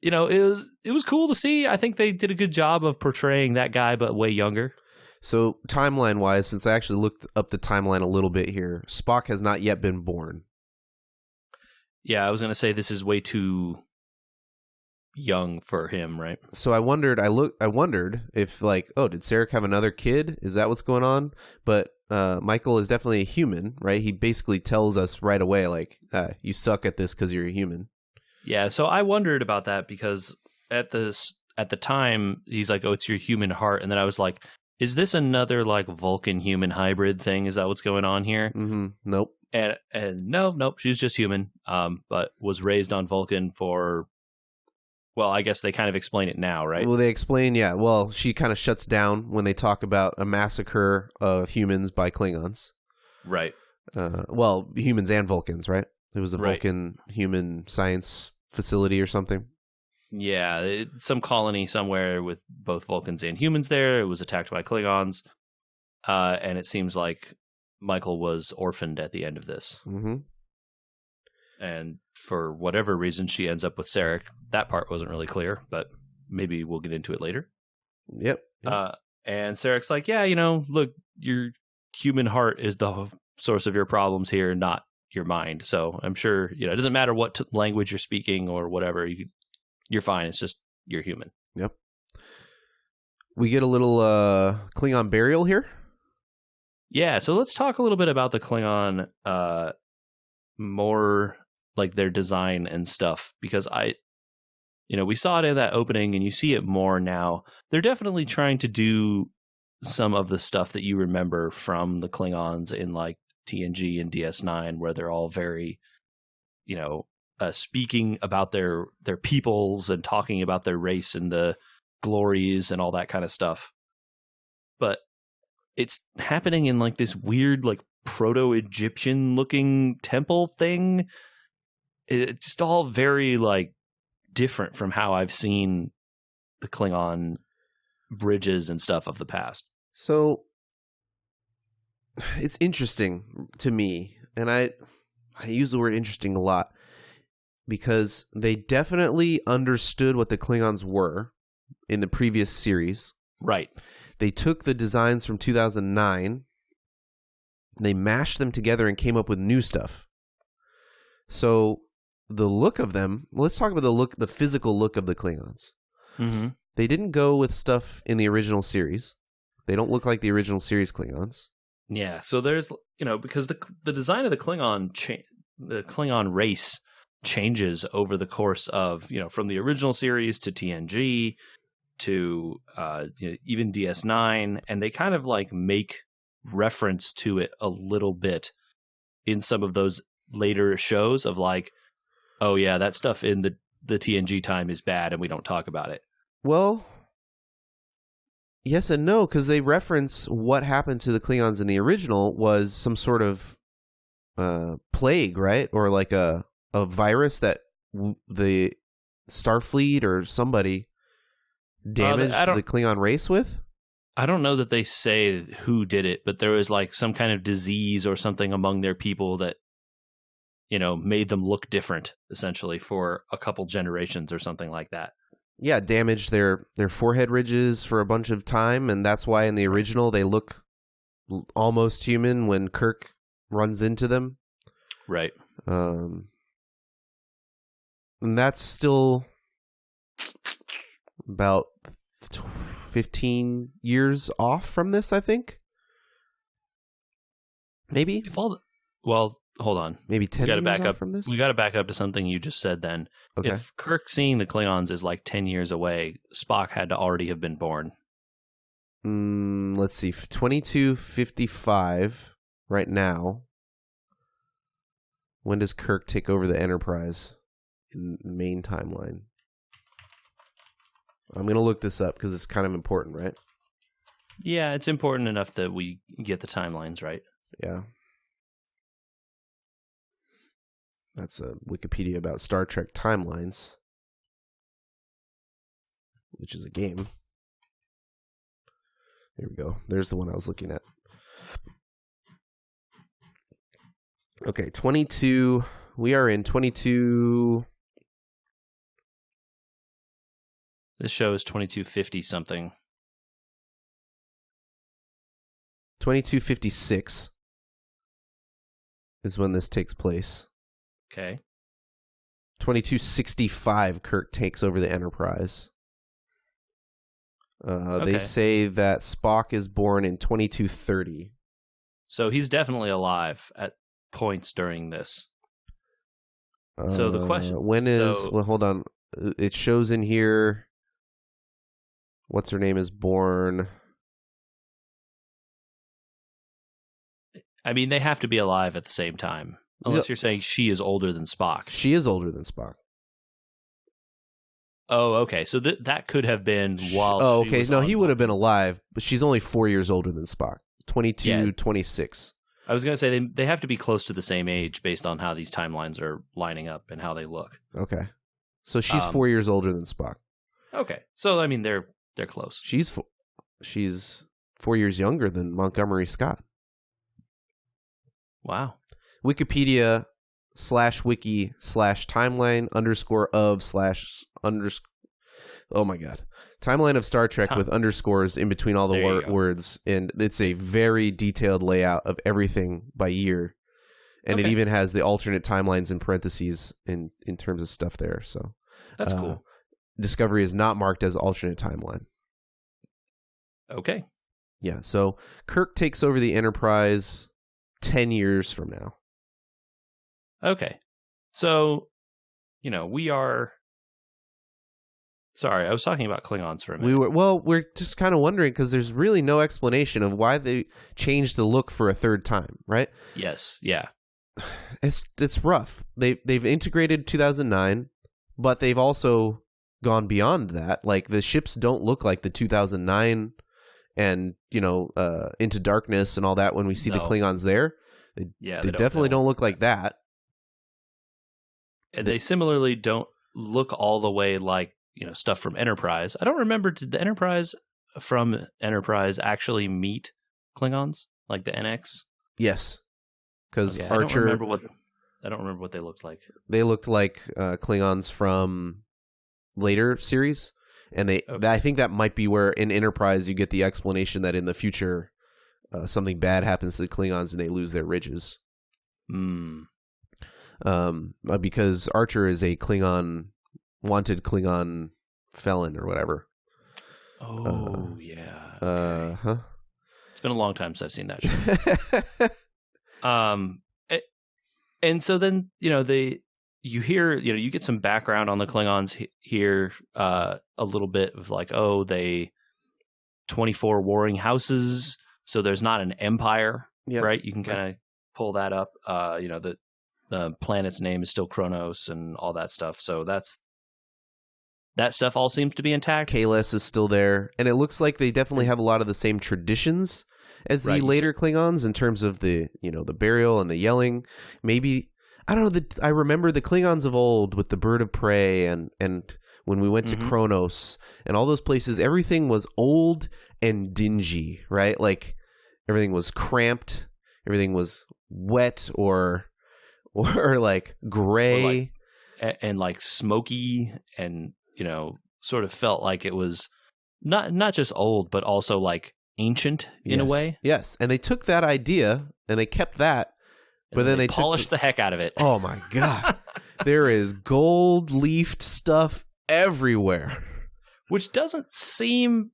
was cool to see. I think they did a good job of portraying that guy, but way younger. So timeline wise, since I actually looked up the timeline a little bit here, Spock has not yet been born. Yeah, I was going to say this is way too young for him, right? So I wondered if did Sarek have another kid? Is that what's going on? But Michael is definitely a human, right? He basically tells us right away, you suck at this because you're a human. Yeah, so I wondered about that because at the time he's like, "Oh, it's your human heart," and then I was like, "Is this another Vulcan human hybrid thing? Is that what's going on here?" Mm-hmm. Nope. And nope, she's just human. But was raised on Vulcan for. Well, I guess they kind of explain it now, right? Well, they explain, yeah. Well, she kind of shuts down when they talk about a massacre of humans by Klingons. Right. Well, humans and Vulcans, right? It was a Right. Vulcan human science facility or something. Yeah, some colony somewhere with both Vulcans and humans there. It was attacked by Klingons. And it seems like Michael was orphaned at the end of this. Mm-hmm. And for whatever reason, she ends up with Sarek. That part wasn't really clear, but maybe we'll get into it later. Yep. And Sarek's like, yeah, look, your human heart is the source of your problems here, not your mind. So I'm sure, it doesn't matter what language you're speaking or whatever. You're fine. It's just you're human. Yep. We get a little Klingon burial here. Yeah, so let's talk a little bit about the Klingon, more like their design and stuff, because we saw it in that opening and you see it more now. They're definitely trying to do some of the stuff that you remember from the Klingons in like TNG and DS9, where they're all very, speaking about their peoples and talking about their race and the glories and all that kind of stuff. But it's happening in like this weird, like proto-Egyptian looking temple thing. It's just all very like different from how I've seen the Klingon bridges and stuff of the past. So it's interesting to me, and I use the word interesting a lot, because they definitely understood what the Klingons were in the previous series. Right. They took the designs from 2009, they mashed them together and came up with new stuff. So the look of them, let's talk about the physical look of the Klingons. Mm-hmm. They didn't go with stuff in the original series. They don't look like the original series Klingons. Yeah, so there's, because the design of the Klingon race changes over the course of, from the original series to TNG to even DS9, and they kind of like make reference to it a little bit in some of those later shows of like, oh yeah, that stuff in the TNG time is bad and we don't talk about it. Well, yes and no, because they reference what happened to the Klingons in the original was some sort of plague, right? Or like a virus that the Starfleet or somebody damaged the Klingon race with? I don't know that they say who did it, but there was like some kind of disease or something among their people that, made them look different, essentially, for a couple generations or something like that. Yeah, damaged their forehead ridges for a bunch of time, and that's why in the original they look almost human when Kirk runs into them. Right. And that's still about 15 years off from this, I think. Maybe. Well, hold on. Maybe 10 years off from this? We got to back up to something you just said then. Okay. If Kirk seeing the Klingons is like 10 years away, Spock had to already have been born. Let's see. 2255 right now. When does Kirk take over the Enterprise in the main timeline? I'm going to look this up because it's kind of important, right? Yeah, it's important enough that we get the timelines right. Yeah. That's a Wikipedia about Star Trek timelines, which is a game. There we go. There's the one I was looking at. Okay, 22. We are in 22. This show is 2250 something. 2256 is when this takes place. Okay. 2265, Kirk takes over the Enterprise. Okay. They say that Spock is born in 2230. So he's definitely alive at points during this. So the question... well, hold on. It shows in here... What's her name is born... I mean, they have to be alive at the same time. Unless you're saying she is older than Spock. She is older than Spock. Oh, okay. So that could have been while Oh, she okay. was No, on he would have been alive, but she's only 4 years older than Spock. 22, Yeah. 26. I was going to say they have to be close to the same age based on how these timelines are lining up and how they look. Okay. So she's 4 years older than Spock. Okay. So, I mean, they're close. She's 4 years younger than Montgomery Scott. Wow. Wikipedia /wiki/timeline _of/ oh my god, timeline of Star Trek with underscores in between all the words, and it's a very detailed layout of everything by year, and it even has the alternate timelines in parentheses in terms of stuff there. So that's cool. Discovery is not marked as alternate timeline. Okay. Yeah. So Kirk takes over the Enterprise 10 years from now. Okay. So, we are... Sorry, I was talking about Klingons for a minute. We're just kind of wondering because there's really no explanation of why they changed the look for a third time, right? Yes, yeah. It's rough. They've integrated 2009, but they've also gone beyond that. Like the ships don't look like the 2009 and Into Darkness and all that when we see the Klingons there. They definitely don't look like that. And they similarly don't look all the way like stuff from Enterprise. I don't remember, did the Enterprise from Enterprise actually meet Klingons, like the NX? Yes, because Archer. I don't remember what they looked like. They looked like Klingons from later series, and I think that might be where in Enterprise you get the explanation that in the future something bad happens to the Klingons and they lose their ridges. Because Archer is a wanted Klingon felon or whatever. Oh, yeah. Okay. It's been a long time since I've seen that show. And so then, you hear, you get some background on the Klingons here, a little bit of like, they 24 warring houses, so there's not an empire, right? You can kind of pull that up. The planet's name is still Kronos and all that stuff. So that stuff all seems to be intact. Kahless is still there. And it looks like they definitely have a lot of the same traditions as the later Klingons in terms of the burial and the yelling. Maybe, I don't know, I remember the Klingons of old with the bird of prey and when we went to Kronos and all those places, everything was old and dingy, right? Like everything was cramped. Everything was wet or like gray and like smoky and sort of felt like it was not just old but also like ancient in a way. Yes, and they took that idea and they kept that, but then they polished the heck out of it. Oh my god. There is gold leafed stuff everywhere, which doesn't seem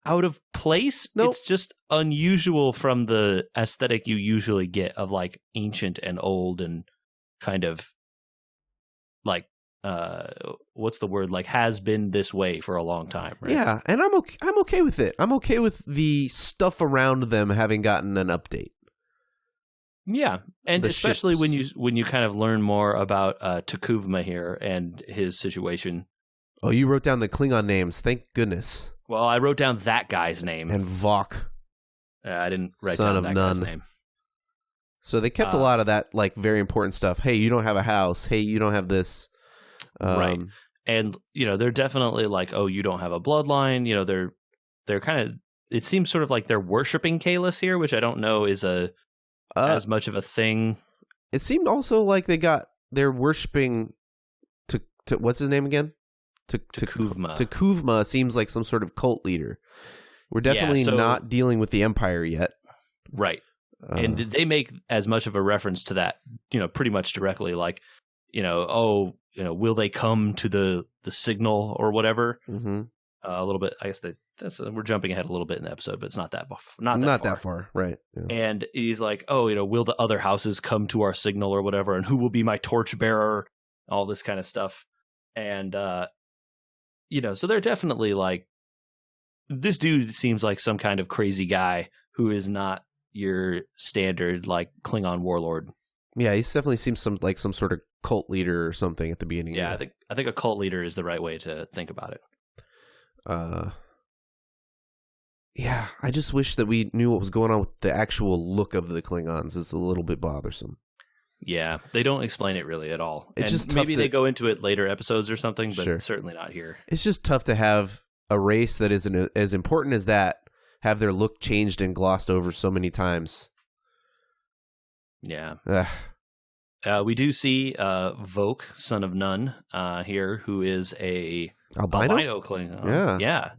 out of place. Nope. It's just unusual from the aesthetic you usually get of like ancient and old and kind of like what's the word, like has been this way for a long time, right? Yeah, and I'm okay with it. I'm okay with the stuff around them having gotten an update. Yeah, and especially when you kind of learn more about Takuvma here and his situation. Oh, you wrote down the Klingon names. Thank goodness. Well, I wrote down that guy's name. And Vok. I didn't write down that guy's name. So they kept a lot of that, like, very important stuff. Hey, you don't have a house. Hey, you don't have this. Right. And, they're definitely like, oh, you don't have a bloodline. They're kind of, it seems sort of like they're worshiping Kahless here, which I don't know is as much of a thing. It seemed also like they're worshiping to what's his name again? Takuvma. Takuvma seems like some sort of cult leader. We're definitely not dealing with the Empire yet. Right. And they make as much of a reference to that, pretty much directly, like, will they come to the signal or whatever? Mm-hmm. A little bit, I guess we're jumping ahead a little bit in the episode, but it's not that far, right? Yeah. And he's like, will the other houses come to our signal or whatever, and who will be my torchbearer? All this kind of stuff, and so they're definitely like, this dude seems like some kind of crazy guy who is not your standard like Klingon warlord. Yeah, he definitely seems some sort of cult leader or something at the beginning. Yeah, I think a cult leader is the right way to think about it. Yeah, I just wish that we knew what was going on with the actual look of the Klingons. It's a little bit bothersome. Yeah, they don't explain it really at all. It's and just maybe they go into it later episodes or something, but Sure. certainly not here. It's just tough to have a race that isn't as important as that have their look changed and glossed over so many times. Yeah. Ugh. We do see Voke, son of Nun, here, who is a albino Klingon. Yeah.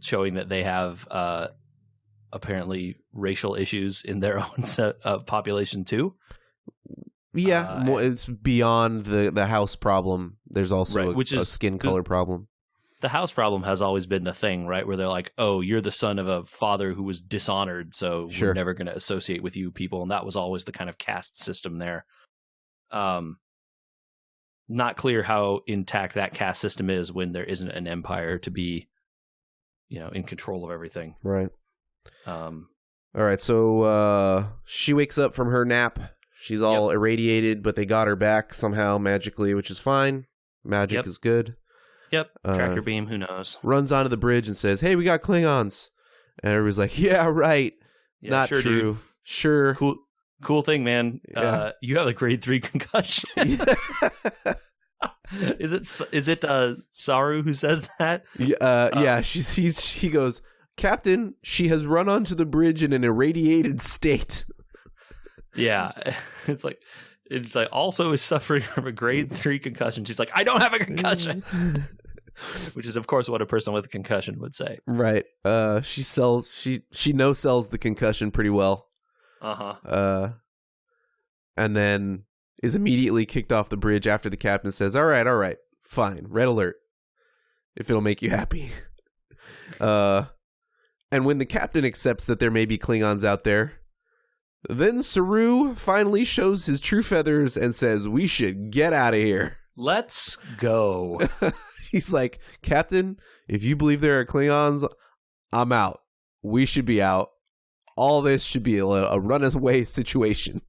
Showing that they have apparently racial issues in their own set of population too. Yeah, it's beyond the house problem. There's also a skin color problem. The house problem has always been the thing, right? Where they're like, oh, you're the son of a father who was dishonored, so we're never going to associate with you people. And that was always the kind of caste system there. Not clear how intact that caste system is when there isn't an empire to be, in control of everything. Right. All right, so she wakes up from her nap. She's all irradiated, but they got her back somehow magically, which is fine. Magic is good. Yep, tractor beam, who knows? Runs onto the bridge and says, hey, we got Klingons. And everybody's like, yeah, right. Yeah, Not true. Dude. Sure. Cool thing, man. Yeah. You have a grade 3 concussion. Is it Saru who says that? Yeah, he goes, Captain, she has run onto the bridge in an irradiated state. Yeah. It's like also is suffering from a grade 3 concussion. She's like, I don't have a concussion. Which is, of course, what a person with a concussion would say. Right. She no-sells the concussion pretty well. Uh-huh. And then is immediately kicked off the bridge after the captain says, all right, fine, red alert, if it'll make you happy. And when the captain accepts that there may be Klingons out there, then Saru finally shows his true feathers and says, we should get out of here. Let's go. He's like, Captain, if you believe there are Klingons, I'm out. We should be out. All this should be a runaway situation.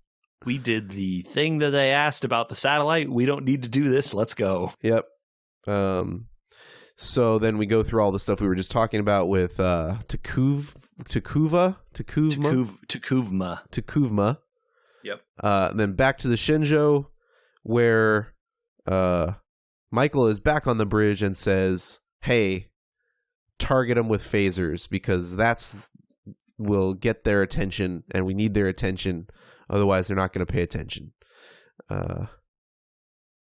We did the thing that they asked about the satellite. We don't need to do this. Let's go. Yep. So then we go through all the stuff we were just talking about with Takuvma. Yep. And then back to the Shinjo, where Michael is back on the bridge and says, hey, target them with phasers because will get their attention and we need their attention. Otherwise, they're not going to pay attention.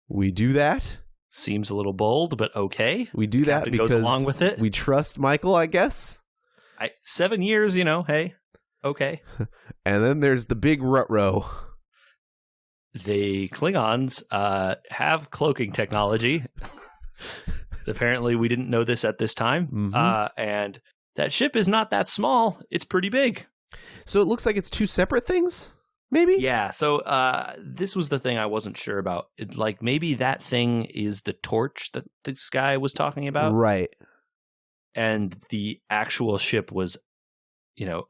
We do that. Seems a little bold, but okay. We do that because goes along with it. We trust Michael, I guess. 7 years, hey, okay. And then there's the big rut-row. The Klingons have cloaking technology. Apparently, we didn't know this at this time. Mm-hmm. And that ship is not that small. It's pretty big. So it looks like it's two separate things? Maybe? Yeah, so this was the thing I wasn't sure about. Maybe that thing is the torch that this guy was talking about. Right. And the actual ship was,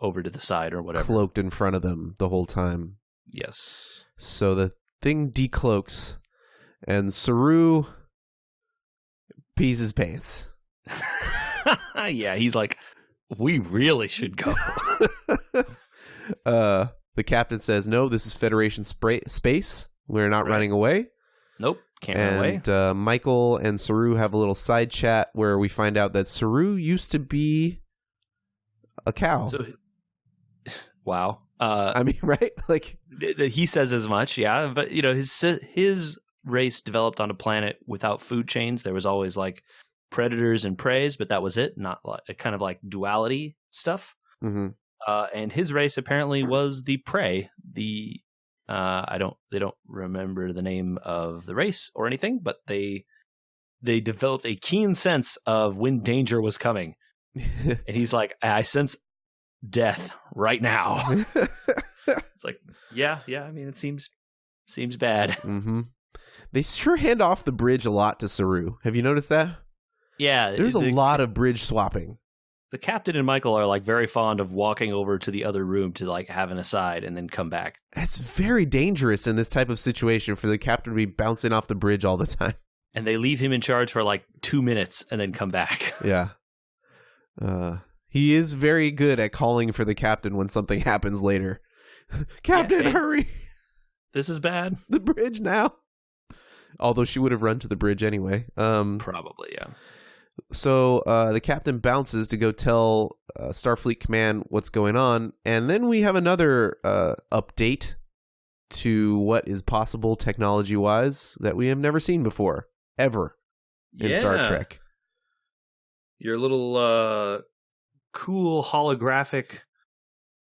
over to the side or whatever. Cloaked in front of them the whole time. Yes. So the thing decloaks, and Saru pees his pants. Yeah, he's like, we really should go. The captain says, no, this is Federation space. We're not running away. Nope, can't run away. And Michael and Saru have a little side chat where we find out that Saru used to be a cow. Wow. I mean, right? He says as much, yeah. But, his race developed on a planet without food chains. There was always, predators and preys, but that was it. Not kind of like duality stuff. Mm-hmm. And his race apparently was the prey. They don't remember the name of the race or anything, but they developed a keen sense of when danger was coming. And he's like, I sense death right now. It's like, yeah. I mean, it seems bad. Mm-hmm. They sure hand off the bridge a lot to Saru. Have you noticed that? Yeah. There's a lot of bridge swapping. The captain and Michael are very fond of walking over to the other room to have an aside and then come back. That's very dangerous in this type of situation for the captain to be bouncing off the bridge all the time. And they leave him in charge for 2 minutes and then come back. Yeah. He is very good at calling for the captain when something happens later. Captain, hey, hurry! This is bad. The bridge now. Although she would have run to the bridge anyway. Probably, yeah. So the captain bounces to go tell Starfleet Command what's going on, and then we have another update to what is possible technology-wise that we have never seen before, ever, in Star Trek. Your little cool holographic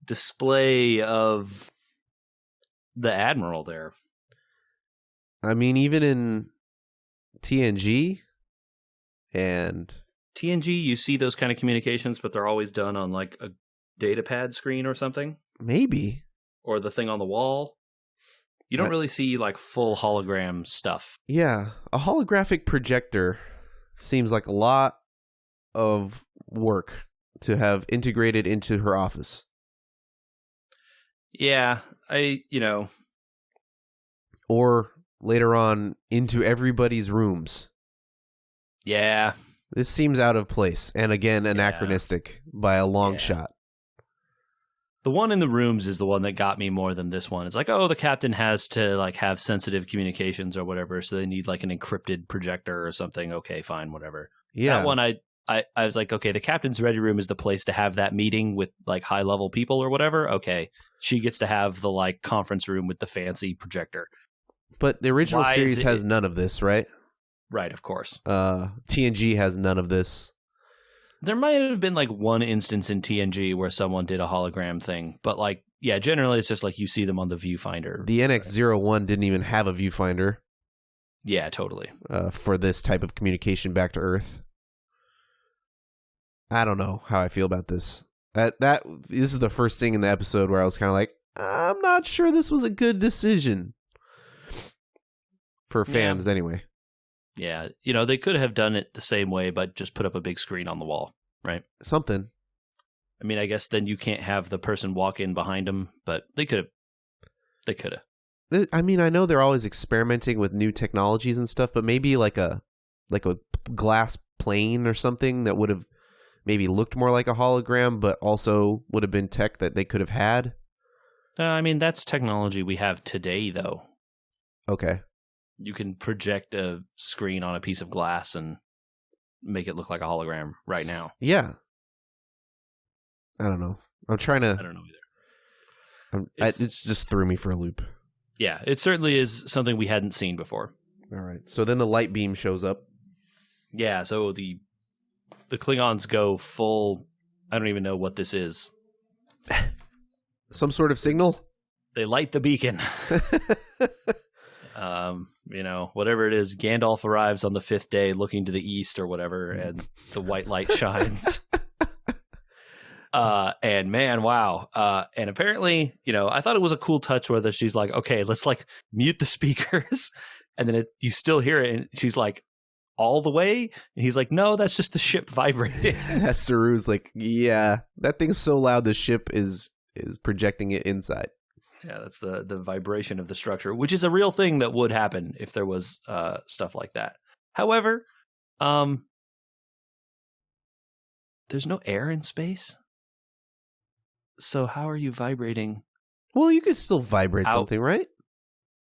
display of the Admiral there. I mean, even in TNG and... TNG, you see those kind of communications, but they're always done on like a datapad screen or something. Maybe. Or the thing on the wall. You don't really see like full hologram stuff. Yeah, a holographic projector seems like a lot of work to have integrated into her office. Yeah, or later on into everybody's rooms. Yeah. This seems out of place and again anachronistic by a long shot. The one in the rooms is the one that got me more than this one. It's like, oh, the captain has to like have sensitive communications or whatever, so they need like an encrypted projector or something. Okay, fine, whatever. Yeah. That one I was like, okay, the captain's ready room is the place to have that meeting with like high level people or whatever. Okay. She gets to have the like conference room with the fancy projector. But the original series has none of this, right? Right, of course. TNG has none of this. There might have been like one instance in TNG where someone did a hologram thing, but like, yeah, generally it's just like you see them on the viewfinder. The NX-01 didn't even have a viewfinder. Yeah, totally. For this type of communication back to Earth. I don't know how I feel about this. This is the first thing in the episode where I was kind of like, I'm not sure this was a good decision. For fans, anyway. Yeah, they could have done it the same way, but just put up a big screen on the wall, right? Something. I mean, I guess then you can't have the person walk in behind them, but they could have. They could have. I mean, I know they're always experimenting with new technologies and stuff, but maybe like a glass plane or something that would have maybe looked more like a hologram, but also would have been tech that they could have had. I mean, that's technology we have today, though. Okay. You can project a screen on a piece of glass and make it look like a hologram right now. Yeah. I don't know. I'm trying to... I don't know either. It just threw me for a loop. Yeah, it certainly is something we hadn't seen before. All right. So then the light beam shows up. Yeah, so the Klingons go full... I don't even know what this is. Some sort of signal? They light the beacon. Whatever it is, Gandalf arrives on the 5th day looking to the east or whatever, and the white light shines. And man, wow. And apparently, I thought it was a cool touch where she's like, okay, let's like mute the speakers. And then you still hear it. And she's like, all the way? And he's like, no, that's just the ship vibrating. Saru's like, yeah, that thing's so loud the ship is projecting it inside. Yeah, that's the vibration of the structure, which is a real thing that would happen if there was stuff like that. However, there's no air in space. So how are you vibrating? Well, you could still vibrate something, right?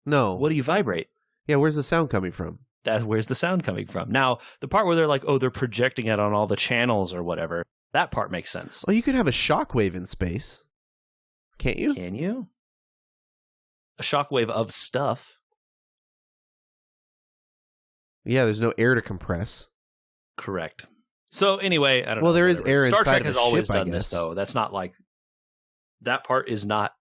No. What do you vibrate? Yeah, where's the sound coming from? Where's the sound coming from? Now, the part where they're like, oh, they're projecting it on all the channels or whatever, that part makes sense. Well, you could have a shockwave in space. Can't you? Can you? A shockwave of stuff. Yeah, there's no air to compress. Correct. So anyway, I don't know. Well, there is air inside of a ship, Star Trek has always done I guess. this, though. That's not like... That part is not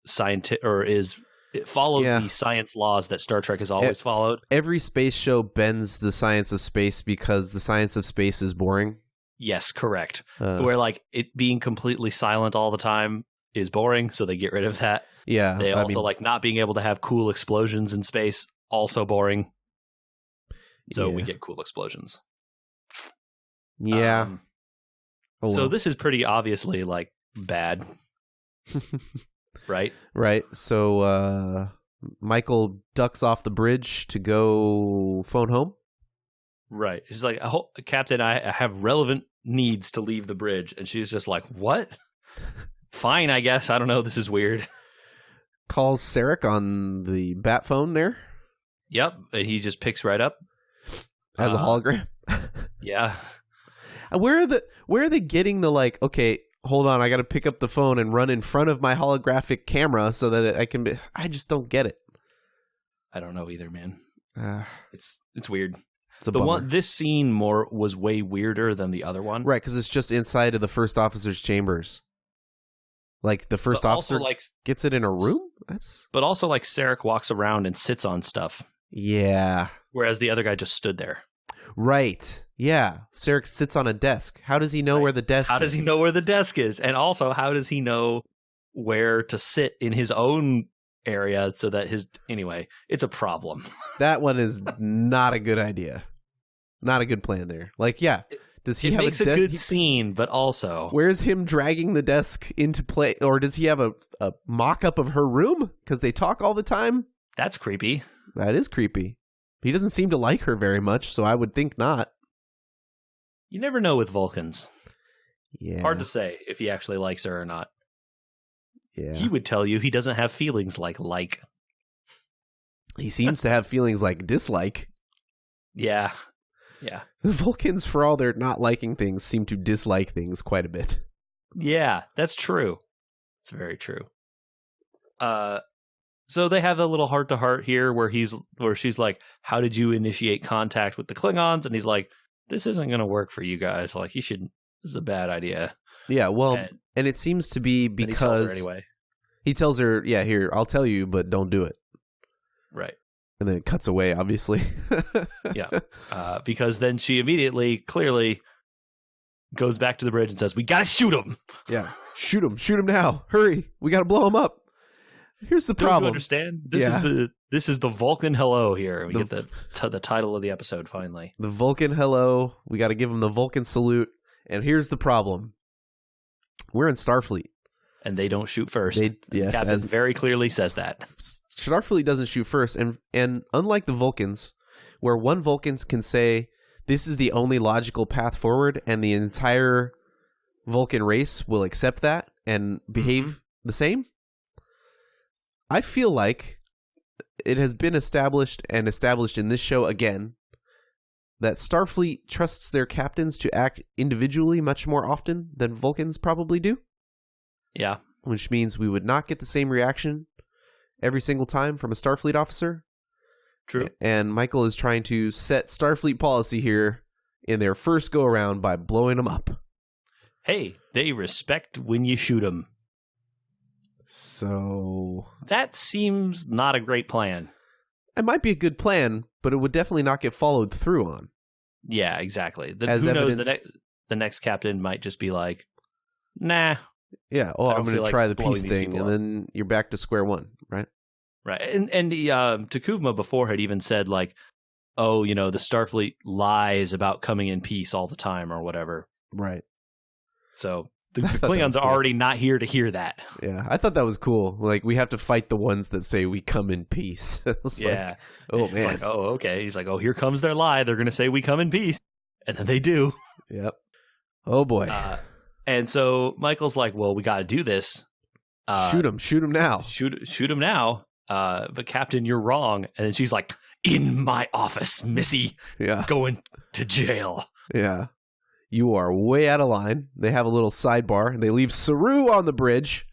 scientific, or is... It follows the science laws that Star Trek has always followed. Every space show bends the science of space because the science of space is boring. Yes, correct. Where like it being completely silent all the time is boring, so they get rid of that. Yeah. They also like not being able to have cool explosions in space, also boring. So we get cool explosions. Yeah. So this is pretty obviously like bad. Right? Right. So Michael ducks off the bridge to go phone home. Right. She's like, Captain, I have relevant needs to leave the bridge. And she's just like, what? Fine, I guess. I don't know. This is weird. Calls Sarek on the bat phone there. Yep. And he just picks right up. As a hologram. Yeah. Where are they getting the like, okay, hold on, I got to pick up the phone and run in front of my holographic camera so that I can be... I just don't get it. I don't know either, man. It's weird. It's a bummer. This scene was way weirder than the other one. Right, because it's just inside of the first officer's chambers. Like the first officer gets it in a room? But also like Sarek walks around and sits on stuff. Yeah. Whereas the other guy just stood there. Right. Yeah. Sarek sits on a desk. How does he know where the desk is? How does he know where the desk is? And also, how does he know where to sit in his own area so that anyway, it's a problem. That one is not a good idea. Not a good plan there. Like, yeah. Does he have makes a good scene, but also... Where's him dragging the desk into play? Or does he have a mock-up of her room? Because they talk all the time? That's creepy. That is creepy. He doesn't seem to like her very much, so I would think not. You never know with Vulcans. Yeah. Hard to say if he actually likes her or not. Yeah. He would tell you he doesn't have feelings like. He seems to have feelings like dislike. Yeah. Yeah. The Vulcans, for all their not liking things, seem to dislike things quite a bit. Yeah, that's true. It's very true. So they have a little heart-to-heart here where she's like, how did you initiate contact with the Klingons? And he's like, this isn't going to work for you guys. Like, this is a bad idea. Yeah, well, and it seems to be because... He tells her anyway. He tells her, yeah, here, I'll tell you, but don't do it. Right. And then it cuts away, obviously. Yeah. Because then she immediately, clearly, goes back to the bridge and says, we got to shoot him. Yeah. Shoot him. Shoot him now. Hurry. We got to blow him up. Here's the problem. Don't you understand? This is the Vulcan hello here. We get the title of the episode finally. The Vulcan hello. We got to give him the Vulcan salute. And here's the problem. We're in Starfleet. And they don't shoot first. Yes, Captain very clearly says that. Starfleet doesn't shoot first. And unlike the Vulcans, where one Vulcan can say, this is the only logical path forward, and the entire Vulcan race will accept that and behave the same, I feel like it has been established in this show again that Starfleet trusts their captains to act individually much more often than Vulcans probably do. Yeah. Which means we would not get the same reaction every single time from a Starfleet officer. True. And Michael is trying to set Starfleet policy here in their first go-around by blowing them up. Hey, they respect when you shoot them. So... that seems not a great plan. It might be a good plan, but it would definitely not get followed through on. Yeah, exactly. As who evidence, knows, the next captain might just be like, nah. Yeah, I'm going to try the peace thing, and up. then you're back to square one, right? Right. And Takuvma before had even said, like, oh, the Starfleet lies about coming in peace all the time or whatever. Right. So... the Klingons are already not here to hear that. Yeah, I thought that was cool. Like, we have to fight the ones that say we come in peace. Yeah. Like, oh, it's man. like, oh, okay. He's like, oh, here comes their lie. They're going to say we come in peace. And then they do. Yep. Oh, boy. And so Michael's like, well, we got to do this. Shoot him. Shoot him now. Shoot him now. But Captain, you're wrong. And then she's like, in my office, Missy. Yeah. Going to jail. Yeah. You are way out of line. They have a little sidebar, and they leave Saru on the bridge.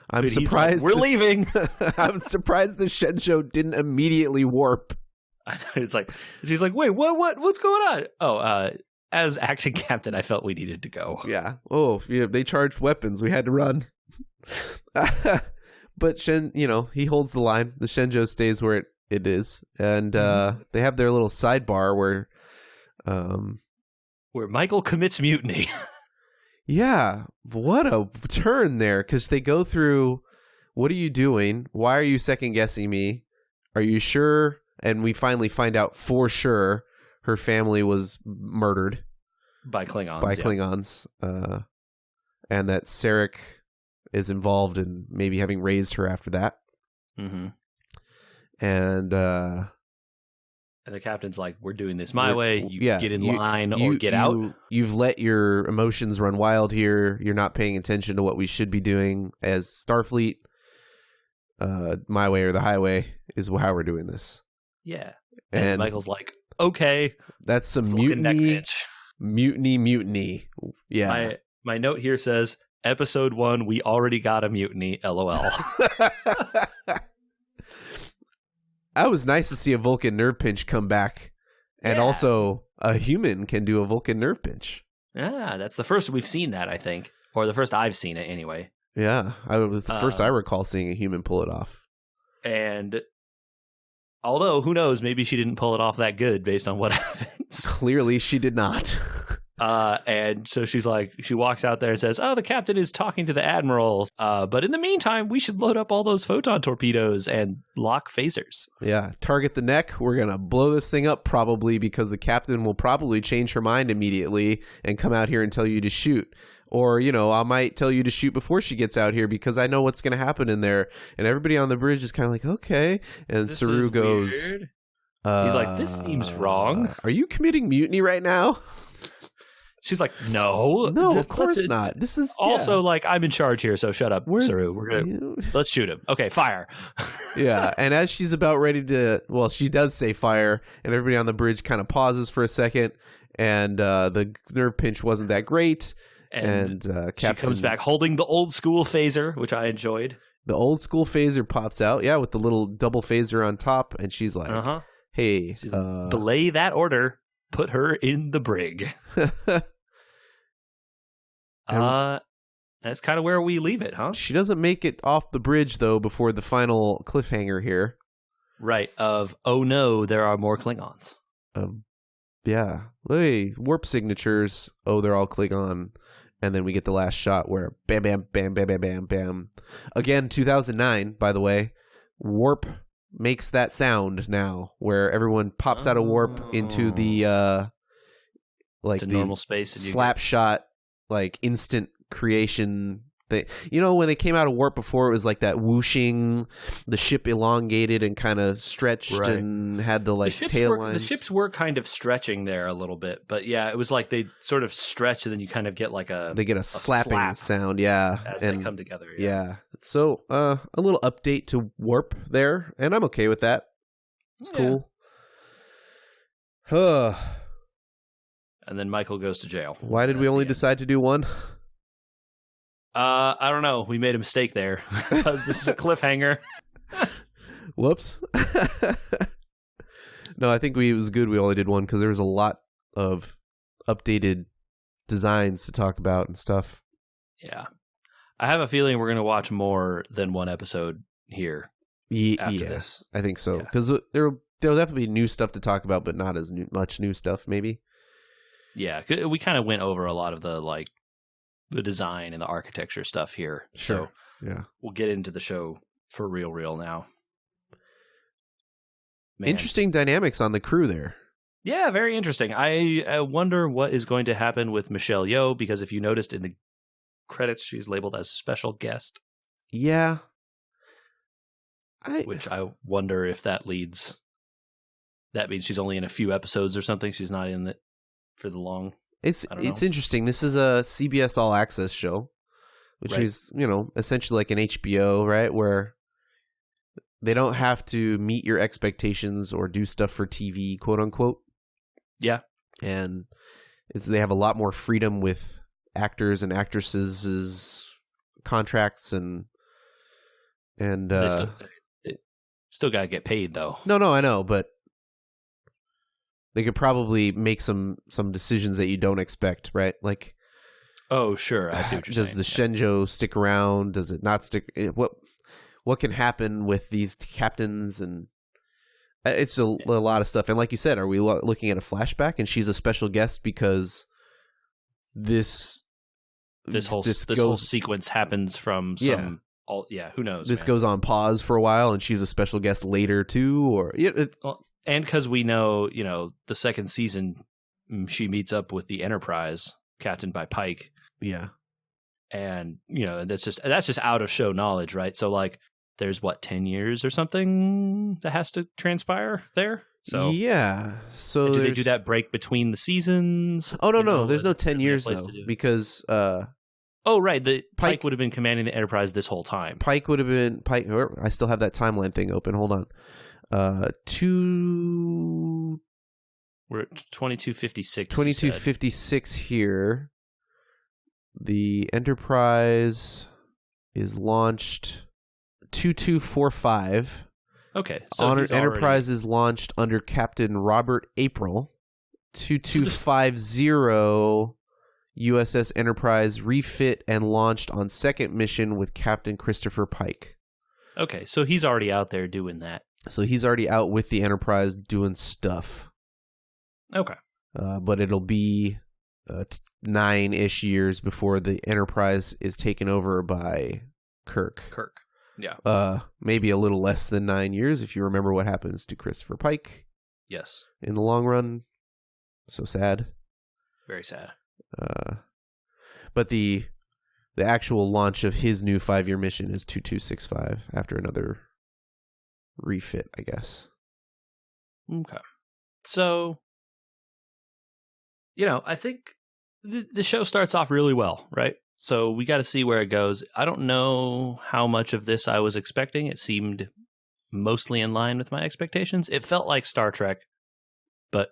I'm surprised. Like, we're leaving. I'm surprised the Shenzhou didn't immediately warp. It's like, she's like, wait, what's going on? Oh, as acting captain, I felt we needed to go. Yeah. Oh, they charged weapons. We had to run. But he holds the line. The Shenzhou stays where it is, and they have their little sidebar where Michael commits mutiny. Yeah, what a turn there, because they go through, what are you doing? Why are you second-guessing me? Are you sure? And we finally find out for sure her family was murdered. By Klingons. Klingons. And that Sarek is involved in maybe having raised her after that. Mm-hmm. And And the captain's like, we're doing this my way. You get in line or you, get out. You've let your emotions run wild here. You're not paying attention to what we should be doing as Starfleet. My way or the highway is how we're doing this. Yeah. And Michael's like, okay. That's some Vulcan neck mutiny. pinch. Mutiny. Yeah. My note here says, episode 1, we already got a mutiny, LOL. That was nice to see a Vulcan nerve pinch come back. And also a human can do a Vulcan nerve pinch. Yeah, that's the first we've seen that, I think. Or the first I've seen it anyway. Yeah, it was the first I recall seeing a human pull it off. And although, who knows, maybe she didn't pull it off that good based on what happens. Clearly she did not. And so she walks out there and says, oh, the captain is talking to the admirals. But in the meantime, we should load up all those photon torpedoes and lock phasers. Yeah, target the neck. We're going to blow this thing up probably because the captain will probably change her mind immediately and come out here and tell you to shoot. Or, I might tell you to shoot before she gets out here because I know what's going to happen in there. And everybody on the bridge is kind of like, okay. And Saru goes, he's like, this seems wrong. Are you committing mutiny right now? She's like, no, of course not. This is also like, I'm in charge here, so shut up, Saru. Let's shoot him. Okay, fire. Yeah, and as she's about ready to, she does say fire, and everybody on the bridge kind of pauses for a second, and the nerve pinch wasn't that great. And she comes back holding the old school phaser, which I enjoyed. The old school phaser pops out, with the little double phaser on top, and she's like, hey. Belay that order. Put her in the brig. That's kind of where we leave it, huh? She doesn't make it off the bridge, though, before the final cliffhanger here. Right, of, oh no, there are more Klingons. Yeah. Hey, warp signatures. Oh, they're all Klingon. And then we get the last shot where bam, bam, bam, bam, bam, bam, bam. Again, 2009, by the way. Warp makes that sound now, where everyone pops out of warp into the like the normal space, and slap shot, like instant creation thing. When they came out of warp before, it was like that whooshing, the ship elongated and kind of stretched and had the tail lines. The ships were kind of stretching there a little bit, but yeah, it was like they sort of stretch and then you kind of get like a slapping sound, as they come together. Yeah. So a little update to warp there, and I'm okay with that. It's cool. And then Michael goes to jail. Why did we only decide to do one? I don't know. We made a mistake there because this is a cliffhanger. Whoops. No, I think it was good we only did one because there was a lot of updated designs to talk about and stuff. Yeah. I have a feeling we're going to watch more than one episode here after this. I think so. Because there'll definitely be new stuff to talk about, but not as much new stuff, maybe. Yeah. We kind of went over a lot of the the design and the architecture stuff here. Sure. So we'll get into the show for real now. Man. Interesting dynamics on the crew there. Yeah, very interesting. I wonder what is going to happen with Michelle Yeoh, because if you noticed in the credits, she's labeled as special guest. Yeah. Which I wonder if that means she's only in a few episodes or something. She's not in it for the long. It's interesting. This is a CBS All Access show, which is, essentially like an HBO, right? Where they don't have to meet your expectations or do stuff for TV, quote unquote. Yeah. And they have a lot more freedom with actors and actresses' contracts and they still got to get paid, though. No, I know, but they could probably make some decisions that you don't expect, right? Like, oh, sure, I see what you're saying. Does the Shenzhou stick around? Does it not stick? What can happen with these captains? And it's a lot of stuff. And like you said, are we looking at a flashback? And she's a special guest because this whole sequence happens from some. Who knows? This goes on pause for a while, and she's a special guest later too, or and because we know, the second season, she meets up with the Enterprise, captained by Pike. Yeah, and that's just out of show knowledge, right? So there's 10 years or something that has to transpire there. So yeah. So do they do that break between the seasons? Oh no, there's no 10 years though, because oh right, the Pike would have been commanding the Enterprise this whole time. Pike would have been Pike. I still have that timeline thing open. Hold on. We're at 2256. 2256 here. The Enterprise is launched 2245. Okay, so Enterprise is launched under Captain Robert April. 2250 USS Enterprise refit and launched on second mission with Captain Christopher Pike. Okay, so he's already out there doing that. So he's already out with the Enterprise doing stuff. Okay. But it'll be 9-ish years before the Enterprise is taken over by Kirk. Yeah. Maybe a little less than 9 years if you remember what happens to Christopher Pike. Yes. In the long run. So sad. Very sad. But the actual launch of his new 5-year mission is 2265 after another refit, I guess. Okay. So, I think the show starts off really well, right? So we got to see where it goes. I don't know how much of this I was expecting. It seemed mostly in line with my expectations. It felt like Star Trek, but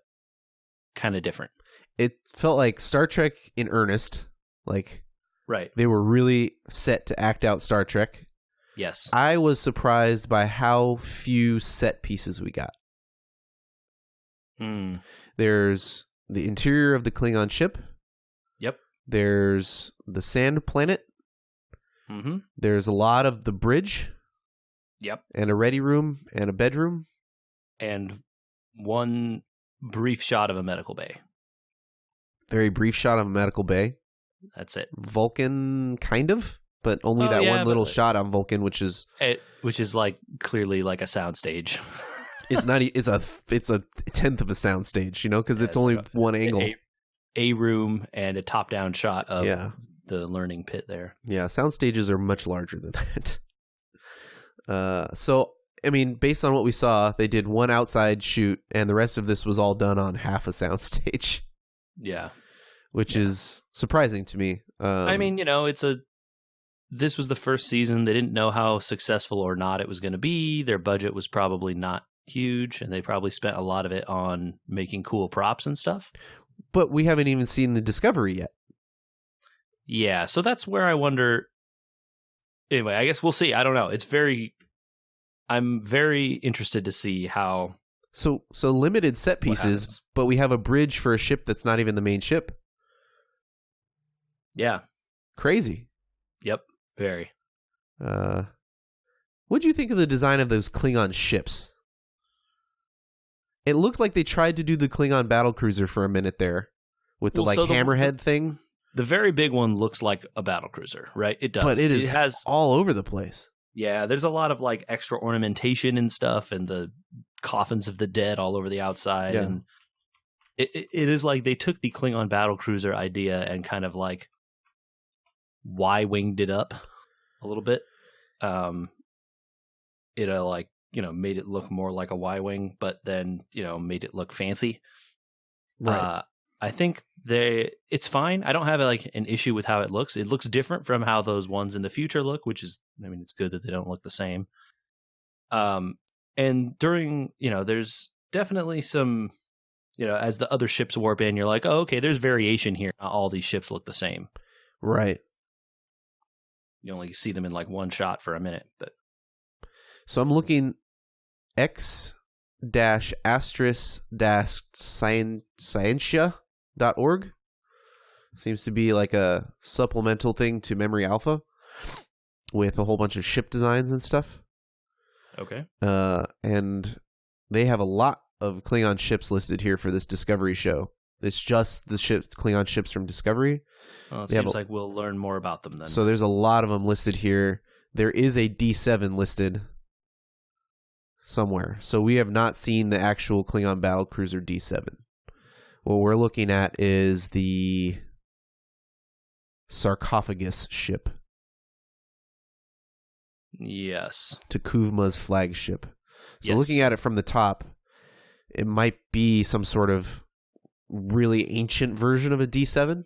kind of different. It felt like Star Trek in earnest. Like, right. They were really set to act out Star Trek. Yes. I was surprised by how few set pieces we got. There's the interior of the Klingon ship. Yep. There's the sand planet. Mm-hmm. There's a lot of the bridge. Yep. And a ready room and a bedroom. And one brief shot of a medical bay. Very brief shot of a medical bay. That's it. Vulcan, kind of, but only one little shot on Vulcan, which is like clearly like a soundstage. It's not. It's a tenth of a soundstage, because it's only one angle. A room and a top-down shot of the learning pit there. Yeah, sound stages are much larger than that. So, I mean, based on what we saw, they did one outside shoot, and the rest of this was all done on half a soundstage. Yeah. Which is surprising to me. I mean, this was the first season. They didn't know how successful or not it was going to be. Their budget was probably not huge, and they probably spent a lot of it on making cool props and stuff. But we haven't even seen the Discovery yet. Yeah, so that's where I wonder. Anyway, I guess we'll see. I don't know. I'm very interested to see how. So limited set pieces, but we have a bridge for a ship that's not even the main ship. Yeah. Crazy. Yep. Very. What'd you think of the design of those Klingon ships? It looked like they tried to do the Klingon battlecruiser for a minute there with the hammerhead thing. The very big one looks like a battlecruiser, right? It does. But it has all over the place. Yeah, there's a lot of extra ornamentation and stuff, and the coffins of the dead all over the outside. Yeah. And it is like they took the Klingon battlecruiser idea and kind of Y-winged it up a little bit. Made it look more like a Y-wing, but then, made it look fancy. Right. I think it's fine. I don't have an issue with how it looks. It looks different from how those ones in the future look, which is, it's good that they don't look the same. And during, there's definitely some, as the other ships warp in, you're like, oh, okay, there's variation here. Not all these ships look the same. Right. You only see them in one shot for a minute, but. So I'm looking x-scientia.org. Seems to be a supplemental thing to Memory Alpha with a whole bunch of ship designs and stuff. Okay. And they have a lot of Klingon ships listed here for this Discovery show. It's just the Klingon ships from Discovery. Well, it seems like we'll learn more about them then. So there's a lot of them listed here. There is a D7 listed somewhere. So we have not seen the actual Klingon battlecruiser D7. What we're looking at is the sarcophagus ship. Yes. T'Kuvma's flagship. So yes. Looking at it from the top, it might be some sort of really ancient version of a D7.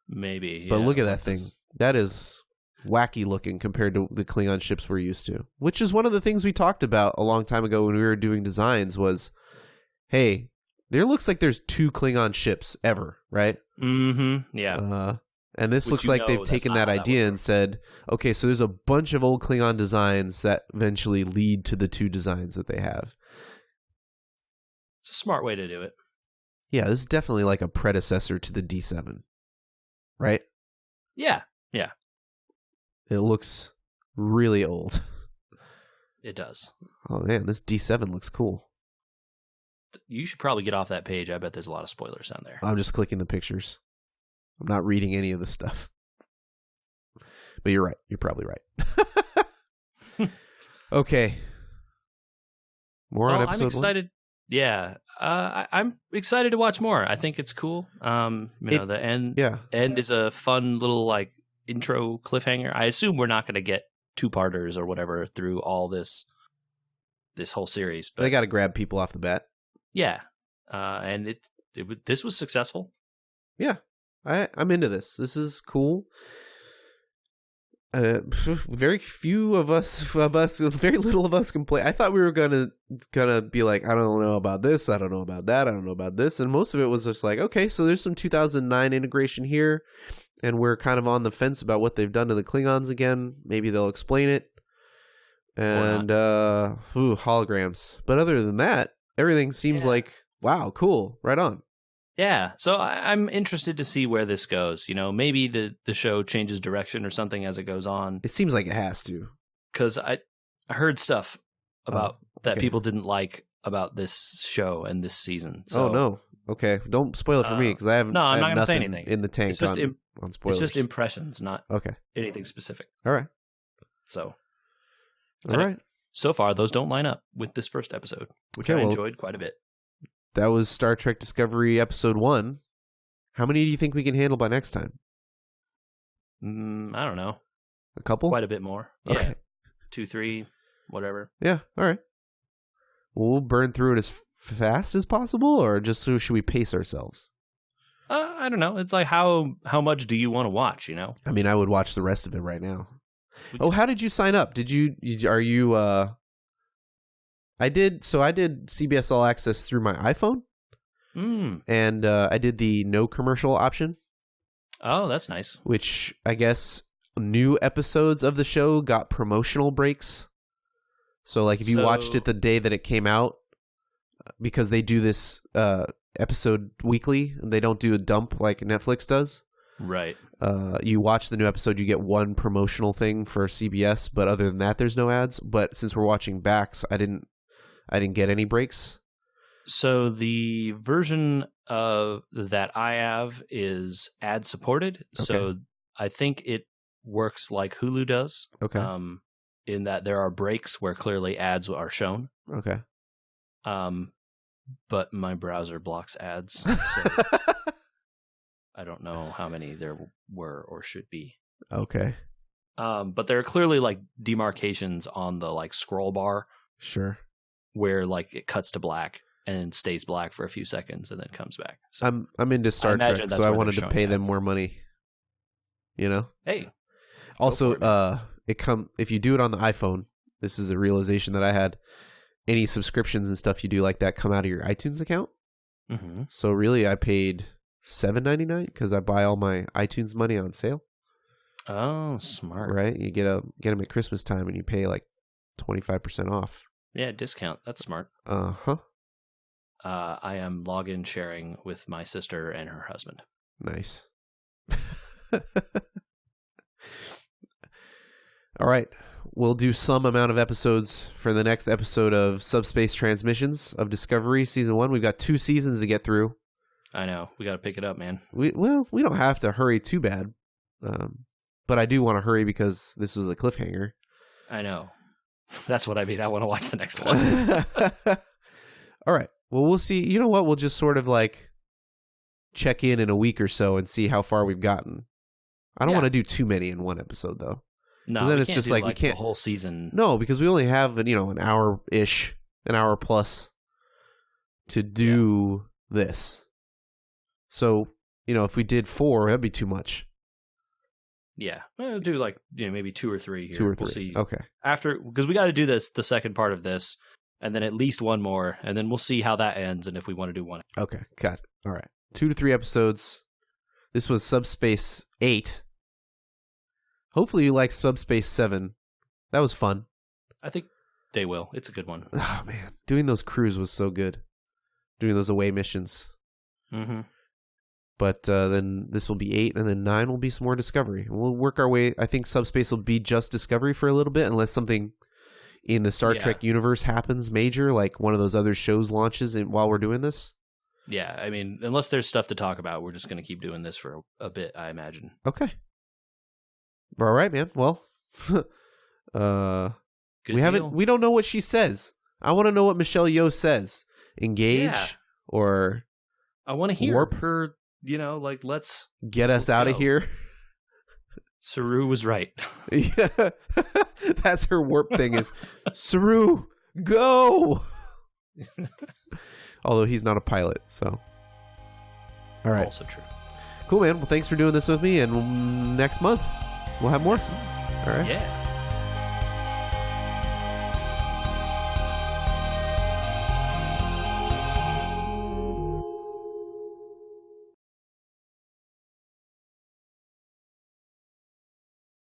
Maybe. But yeah, look at that thing. That is wacky looking compared to the Klingon ships we're used to. Which is one of the things we talked about a long time ago when we were doing designs was, hey, there looks like there's 2 Klingon ships ever, right? Mm-hmm. Yeah. And this looks like they've taken that idea and said, okay, so there's a bunch of old Klingon designs that eventually lead to the 2 designs that they have. It's a smart way to do it. Yeah, this is definitely like a predecessor to the D7, right? Yeah. It looks really old. It does. Oh, man, this D7 looks cool. You should probably get off that page. I bet there's a lot of spoilers on there. I'm just clicking the pictures. I'm not reading any of the stuff. But you're right. You're probably right. Okay. More on episode 1? I'm excited. Yeah. I'm excited to watch more. I think it's cool. The end is a fun little like intro cliffhanger. I assume we're not going to get 2-parters or whatever through all this whole series. But they got to grab people off the bat. Yeah. And this was successful. Yeah. I'm into this. This is cool. Very few of us, very little of us can play. I thought we were gonna be like, I don't know about this, I don't know about that, I don't know about this, and most of it was just like, okay, so there's some 2009 integration here, and we're kind of on the fence about what they've done to the Klingons again. Maybe they'll explain it. And holograms. But other than that, everything seems like, wow, cool, right on. Yeah, so I'm interested to see where this goes. Maybe the show changes direction or something as it goes on. It seems like it has to. Because I heard stuff about that people didn't like about this show and this season. So, no. Okay, don't spoil it for me because I haven't. No, I'm not going to say anything. In the tank it's just on spoilers. It's just impressions, not anything specific. All right. So, all right. So far, those don't line up with this first episode, which I enjoyed quite a bit. That was Star Trek Discovery Episode 1. How many do you think we can handle by next time? I don't know. A couple? Quite a bit more. Okay. Yeah. 2, 3, whatever. Yeah, all right. We'll burn through it as fast as possible, or just should we pace ourselves? I don't know. It's like how much do you want to watch, I mean, I would watch the rest of it right now. How did you sign up? I did CBS All Access through my iPhone, and I did the no commercial option. Oh, that's nice. Which I guess new episodes of the show got promotional breaks. So like if you watched it the day that it came out, because they do this episode weekly, they don't do a dump like Netflix does. Right. You watch the new episode, you get one promotional thing for CBS, but other than that, there's no ads. But since we're watching backs, I didn't get any breaks. So the version that I have is ad supported. Okay. So I think it works like Hulu does. Okay. In that there are breaks where clearly ads are shown. Okay. But my browser blocks ads. So I don't know how many there were or should be. Okay. But there are clearly like demarcations on the like scroll bar. Sure. Where like it cuts to black and stays black for a few seconds and then comes back. So I'm into Star Trek, so I wanted to pay them more money. Hey. Also, if you do it on the iPhone, this is a realization that I had. Any subscriptions and stuff you do like that come out of your iTunes account. Mm-hmm. So really, I paid $7.99 because I buy all my iTunes money on sale. Oh, smart! Right, you get them at Christmas time, and you pay like 25% off. Yeah, discount. That's smart. Uh-huh. I am login sharing with my sister and her husband. Nice. All right. We'll do some amount of episodes for the next episode of Subspace Transmissions of Discovery Season 1. We've got 2 seasons to get through. I know. We got to pick it up, man. We don't have to hurry too bad. But I do want to hurry because this was a cliffhanger. I know. That's what I mean. I want to watch the next one. All right. Well, we'll see. You know what? We'll just sort of like check in a week or so and see how far we've gotten. I don't want to do too many in one episode, though. No, then it's just like we can't the whole season. No, because we only have an hour-ish, an hour plus. to do this. So, if we did 4, that'd be too much. Yeah. We'll do like, maybe 2 or 3 here. 2 or 3. We'll see. Okay. After, because we got to do the second part of this, and then at least one more, and then we'll see how that ends and if we want to do one. Okay. Got it. All right. 2 to 3 episodes. This was Subspace 8. Hopefully you like Subspace 7. That was fun. I think they will. It's a good one. Oh, man. Doing those crews was so good. Doing those away missions. Mm-hmm. But then this will be 8, and then 9 will be some more Discovery. We'll work our way. I think Subspace will be just Discovery for a little bit, unless something in the Star Trek universe happens major, like one of those other shows launches while we're doing this. Yeah, I mean, unless there's stuff to talk about, we're just going to keep doing this for a bit, I imagine. Okay. All right, man. Well, we don't know what she says. I want to know what Michelle Yeoh says. Engage or I want to hear warp her, let's get us out of here. Saru was right. Yeah. That's her warp thing is Saru, go. Although he's not a pilot, so. All right. Also true. Cool, man. Well, thanks for doing this with me, and next month we'll have more. All right. Yeah.